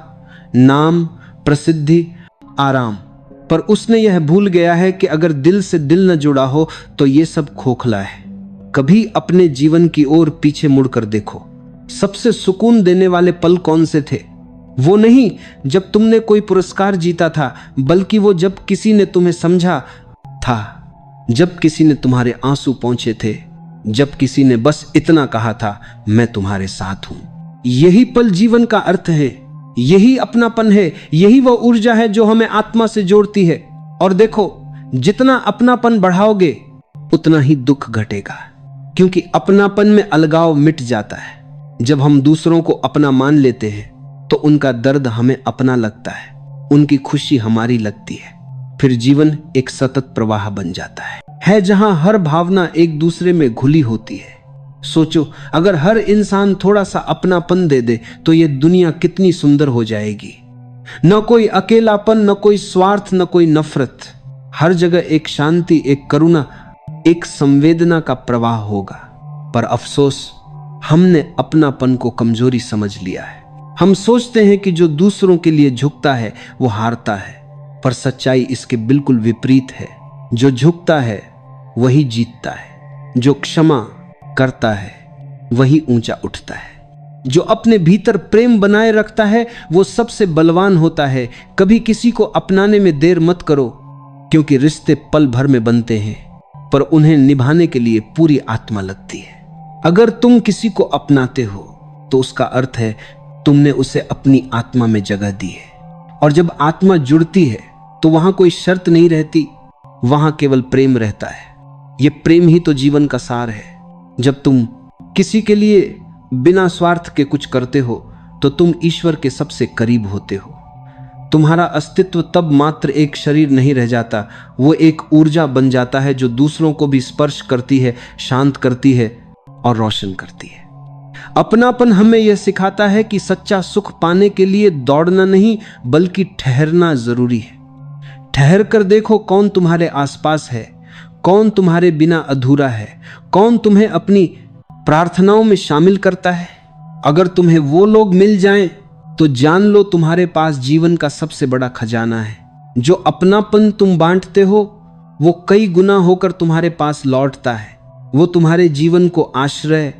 नाम, प्रसिद्धि, आराम, पर उसने यह भूल गया है कि अगर दिल से दिल न जुड़ा हो तो ये सब खोखला है। कभी अपने जीवन की ओर पीछे मुड़कर देखो, सबसे सुकून देने वाले पल कौन से थे? वो नहीं जब तुमने कोई पुरस्कार जीता था, बल्कि वो जब किसी ने तुम्हें समझा था, जब किसी ने तुम्हारे आंसू पोंछे थे, जब किसी ने बस इतना कहा था, मैं तुम्हारे साथ हूं। यही पल जीवन का अर्थ है, यही अपनापन है, यही वो ऊर्जा है जो हमें आत्मा से जोड़ती है। और देखो, जितना अपनापन बढ़ाओगे उतना ही दुख घटेगा, क्योंकि अपनापन में अलगाव मिट जाता है। जब हम दूसरों को अपना मान लेते हैं तो उनका दर्द हमें अपना लगता है, उनकी खुशी हमारी लगती है। फिर जीवन एक सतत प्रवाह बन जाता है जहां हर भावना एक दूसरे में घुली होती है। सोचो, अगर हर इंसान थोड़ा सा अपनापन दे दे तो ये दुनिया कितनी सुंदर हो जाएगी। न कोई अकेलापन, न कोई स्वार्थ, न कोई नफरत। हर जगह एक शांति, एक करुणा, एक संवेदना का प्रवाह होगा। पर अफसोस, हमने अपनापन को कमजोरी समझ लिया है। हम सोचते हैं कि जो दूसरों के लिए झुकता है वो हारता है, पर सच्चाई इसके बिल्कुल विपरीत है। जो झुकता है वही जीतता है, जो क्षमा करता है वही ऊंचा उठता है, जो अपने भीतर प्रेम बनाए रखता है वो सबसे बलवान होता है। कभी किसी को अपनाने में देर मत करो, क्योंकि रिश्ते पल भर में बनते हैं, पर उन्हें निभाने के लिए पूरी आत्मा लगती है। अगर तुम किसी को अपनाते हो तो उसका अर्थ है तुमने उसे अपनी आत्मा में जगह दी है। और जब आत्मा जुड़ती है तो वहां कोई शर्त नहीं रहती, वहां केवल प्रेम रहता है। यह प्रेम ही तो जीवन का सार है। जब तुम किसी के लिए बिना स्वार्थ के कुछ करते हो तो तुम ईश्वर के सबसे करीब होते हो। तुम्हारा अस्तित्व तब मात्र एक शरीर नहीं रह जाता, वो एक ऊर्जा बन जाता है जो दूसरों को भी स्पर्श करती है, शांत करती है और रोशन करती है। अपनापन हमें यह सिखाता है कि सच्चा सुख पाने के लिए दौड़ना नहीं बल्कि ठहरना जरूरी है। ठहर कर देखो कौन तुम्हारे आसपास है, कौन तुम्हारे बिना अधूरा है, कौन तुम्हें अपनी प्रार्थनाओं में शामिल करता है। अगर तुम्हें वो लोग मिल जाएं तो जान लो तुम्हारे पास जीवन का सबसे बड़ा खजाना है। जो अपनापन तुम बांटते हो वो कई गुना होकर तुम्हारे पास लौटता है। वो तुम्हारे जीवन को आश्रय,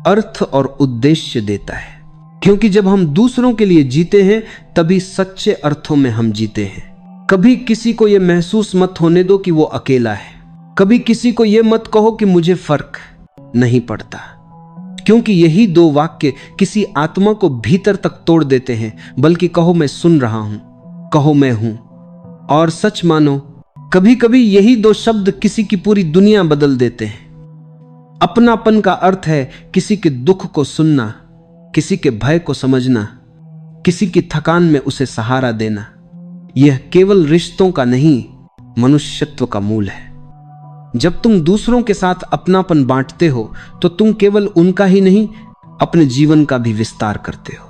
अर्थ और उद्देश्य देता है, क्योंकि जब हम दूसरों के लिए जीते हैं तभी सच्चे अर्थों में हम जीते हैं। कभी किसी को यह महसूस मत होने दो कि वो अकेला है। कभी किसी को यह मत कहो कि मुझे फर्क नहीं पड़ता, क्योंकि यही दो वाक्य किसी आत्मा को भीतर तक तोड़ देते हैं। बल्कि कहो मैं सुन रहा हूं, कहो मैं हूं। और सच मानो, कभी कभी यही दो शब्द किसी की पूरी दुनिया बदल देते हैं। अपनापन का अर्थ है किसी के दुख को सुनना, किसी के भय को समझना, किसी की थकान में उसे सहारा देना। यह केवल रिश्तों का नहीं, मनुष्यत्व का मूल है। जब तुम दूसरों के साथ अपनापन बांटते हो तो तुम केवल उनका ही नहीं, अपने जीवन का भी विस्तार करते हो,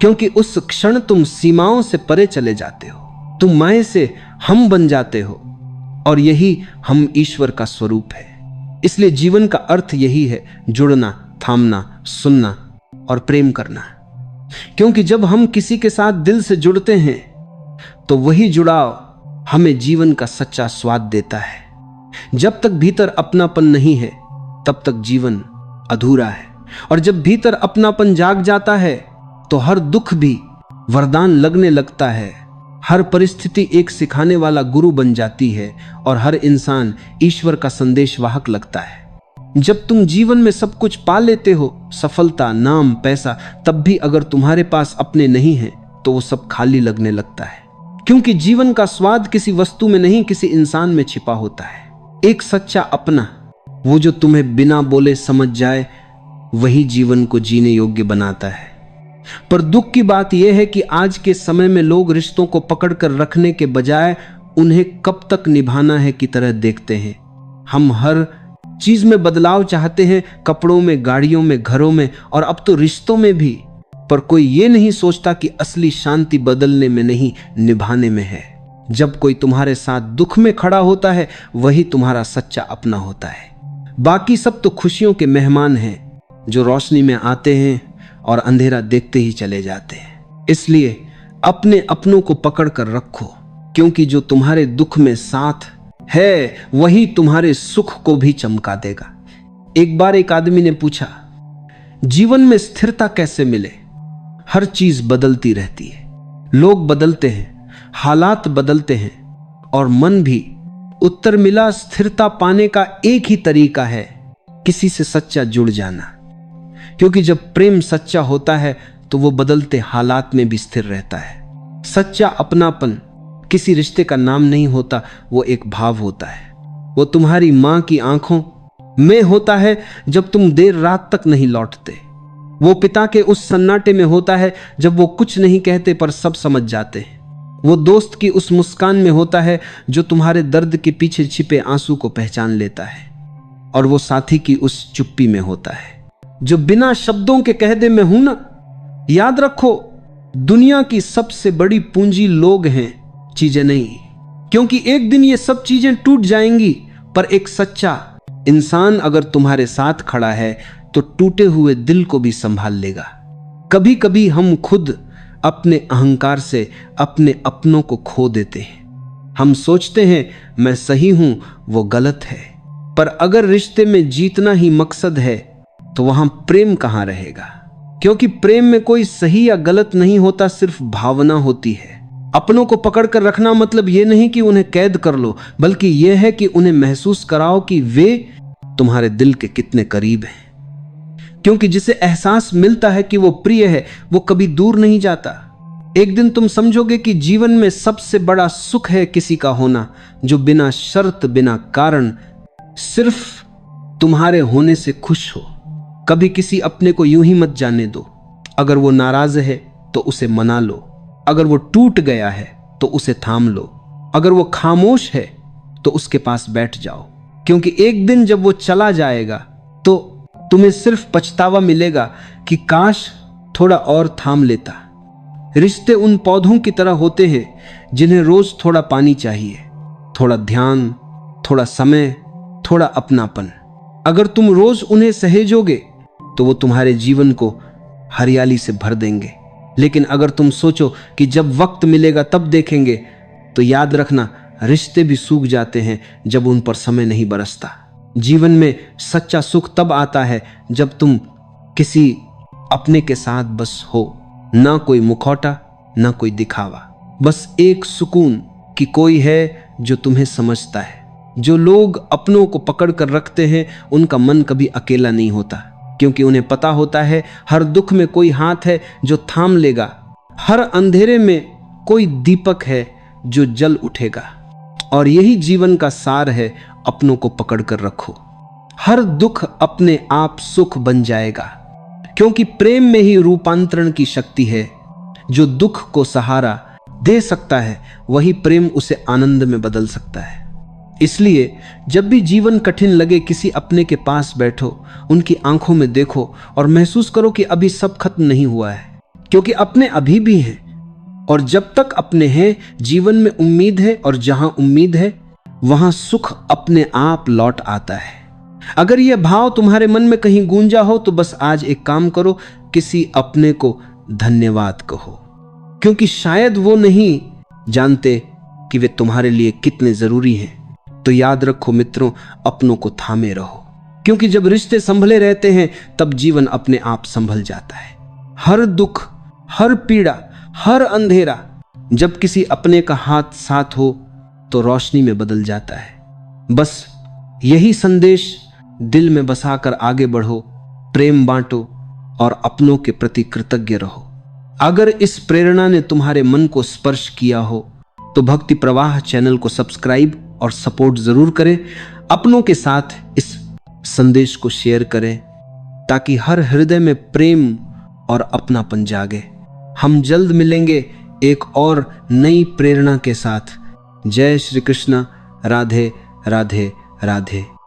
क्योंकि उस क्षण तुम सीमाओं से परे चले जाते हो। तुम मैं से हम बन जाते हो, और यही हम ईश्वर का स्वरूप है। इसलिए जीवन का अर्थ यही है, जुड़ना, थामना, सुनना और प्रेम करना। क्योंकि जब हम किसी के साथ दिल से जुड़ते हैं तो वही जुड़ाव हमें जीवन का सच्चा स्वाद देता है। जब तक भीतर अपनापन नहीं है तब तक जीवन अधूरा है, और जब भीतर अपनापन जाग जाता है तो हर दुख भी वरदान लगने लगता है। हर परिस्थिति एक सिखाने वाला गुरु बन जाती है, और हर इंसान ईश्वर का संदेशवाहक लगता है। जब तुम जीवन में सब कुछ पा लेते हो, सफलता, नाम, पैसा, तब भी अगर तुम्हारे पास अपने नहीं हैं तो वो सब खाली लगने लगता है। क्योंकि जीवन का स्वाद किसी वस्तु में नहीं, किसी इंसान में छिपा होता है। एक सच्चा अपना, वो जो तुम्हें बिना बोले समझ जाए, वही जीवन को जीने योग्य बनाता है। पर दुख की बात यह है कि आज के समय में लोग रिश्तों को पकड़ कर रखने के बजाय उन्हें कब तक निभाना है की तरह देखते हैं। हम हर चीज में बदलाव चाहते हैं, कपड़ों में, गाड़ियों में, घरों में, और अब तो रिश्तों में भी। पर कोई ये नहीं सोचता कि असली शांति बदलने में नहीं, निभाने में है। जब कोई तुम्हारे साथ दुख में खड़ा होता है वही तुम्हारा सच्चा अपना होता है। बाकी सब तो खुशियों के मेहमान हैं जो रोशनी में आते हैं और अंधेरा देखते ही चले जाते हैं। इसलिए अपने अपनों को पकड़ कर रखो, क्योंकि जो तुम्हारे दुख में साथ है वही तुम्हारे सुख को भी चमका देगा। एक बार एक आदमी ने पूछा, जीवन में स्थिरता कैसे मिले? हर चीज बदलती रहती है, लोग बदलते हैं, हालात बदलते हैं, और मन भी। उत्तर मिला, स्थिरता पाने का एक ही तरीका है, किसी से सच्चा जुड़ जाना। क्योंकि जब प्रेम सच्चा होता है तो वो बदलते हालात में भी स्थिर रहता है। सच्चा अपनापन किसी रिश्ते का नाम नहीं होता, वो एक भाव होता है। वो तुम्हारी मां की आंखों में होता है जब तुम देर रात तक नहीं लौटते। वो पिता के उस सन्नाटे में होता है जब वो कुछ नहीं कहते पर सब समझ जाते हैं। वो दोस्त की उस मुस्कान में होता है जो तुम्हारे दर्द के पीछे छिपे आंसू को पहचान लेता है। और वो साथी की उस चुप्पी में होता है जो बिना शब्दों के कह दे मैं हूं ना। याद रखो, दुनिया की सबसे बड़ी पूंजी लोग हैं, चीजें नहीं, क्योंकि एक दिन ये सब चीजें टूट जाएंगी। पर एक सच्चा इंसान अगर तुम्हारे साथ खड़ा है तो टूटे हुए दिल को भी संभाल लेगा। कभी कभी हम खुद अपने अहंकार से अपने अपनों को खो देते हैं। हम सोचते हैं मैं सही हूं, वो गलत है। पर अगर रिश्ते में जीतना ही मकसद है तो वहां प्रेम कहां रहेगा? क्योंकि प्रेम में कोई सही या गलत नहीं होता, सिर्फ भावना होती है। अपनों को पकड़ कर रखना मतलब यह नहीं कि उन्हें कैद कर लो, बल्कि यह है कि उन्हें महसूस कराओ कि वे तुम्हारे दिल के कितने करीब हैं। क्योंकि जिसे एहसास मिलता है कि वो प्रिय है, वो कभी दूर नहीं जाता। एक दिन तुम समझोगे कि जीवन में सबसे बड़ा सुख है किसी का होना जो बिना शर्त, बिना कारण, सिर्फ तुम्हारे होने से खुश हो। कभी किसी अपने को यूं ही मत जाने दो। अगर वो नाराज है तो उसे मना लो, अगर वो टूट गया है तो उसे थाम लो, अगर वो खामोश है तो उसके पास बैठ जाओ। क्योंकि एक दिन जब वो चला जाएगा तो तुम्हें सिर्फ पछतावा मिलेगा कि काश थोड़ा और थाम लेता। रिश्ते उन पौधों की तरह होते हैं जिन्हें रोज थोड़ा पानी चाहिए, थोड़ा ध्यान, थोड़ा समय, थोड़ा अपनापन। अगर तुम रोज उन्हें सहेजोगे तो वो तुम्हारे जीवन को हरियाली से भर देंगे। लेकिन अगर तुम सोचो कि जब वक्त मिलेगा तब देखेंगे, तो याद रखना रिश्ते भी सूख जाते हैं जब उन पर समय नहीं बरसता। जीवन में सच्चा सुख तब आता है जब तुम किसी अपने के साथ बस हो, ना कोई मुखौटा, ना कोई दिखावा, बस एक सुकून कि कोई है जो तुम्हें समझता है। जो लोग अपनों को पकड़ कर रखते हैं उनका मन कभी अकेला नहीं होता, क्योंकि उन्हें पता होता है हर दुख में कोई हाथ है जो थाम लेगा, हर अंधेरे में कोई दीपक है जो जल उठेगा। और यही जीवन का सार है, अपनों को पकड़ कर रखो। हर दुख अपने आप सुख बन जाएगा, क्योंकि प्रेम में ही रूपांतरण की शक्ति है। जो दुख को सहारा दे सकता है वही प्रेम उसे आनंद में बदल सकता है। इसलिए जब भी जीवन कठिन लगे, किसी अपने के पास बैठो, उनकी आंखों में देखो और महसूस करो कि अभी सब खत्म नहीं हुआ है, क्योंकि अपने अभी भी हैं। और जब तक अपने हैं, जीवन में उम्मीद है, और जहां उम्मीद है वहां सुख अपने आप लौट आता है। अगर यह भाव तुम्हारे मन में कहीं गूंजा हो तो बस आज एक काम करो, किसी अपने को धन्यवाद कहो, क्योंकि शायद वो नहीं जानते कि वे तुम्हारे लिए कितने जरूरी हैं। तो याद रखो मित्रों, अपनों को थामे रहो, क्योंकि जब रिश्ते संभले रहते हैं तब जीवन अपने आप संभल जाता है। हर दुख, हर पीड़ा, हर अंधेरा जब किसी अपने का हाथ साथ हो तो रोशनी में बदल जाता है। बस यही संदेश दिल में बसाकर आगे बढ़ो, प्रेम बांटो और अपनों के प्रति कृतज्ञ रहो। अगर इस प्रेरणा ने तुम्हारे मन को स्पर्श किया हो तो भक्ति प्रवाह चैनल को सब्सक्राइब और सपोर्ट जरूर करें। अपनों के साथ इस संदेश को शेयर करें ताकि हर हृदय में प्रेम और अपनापन जागे। हम जल्द मिलेंगे एक और नई प्रेरणा के साथ। जय श्री कृष्ण। राधे राधे राधे।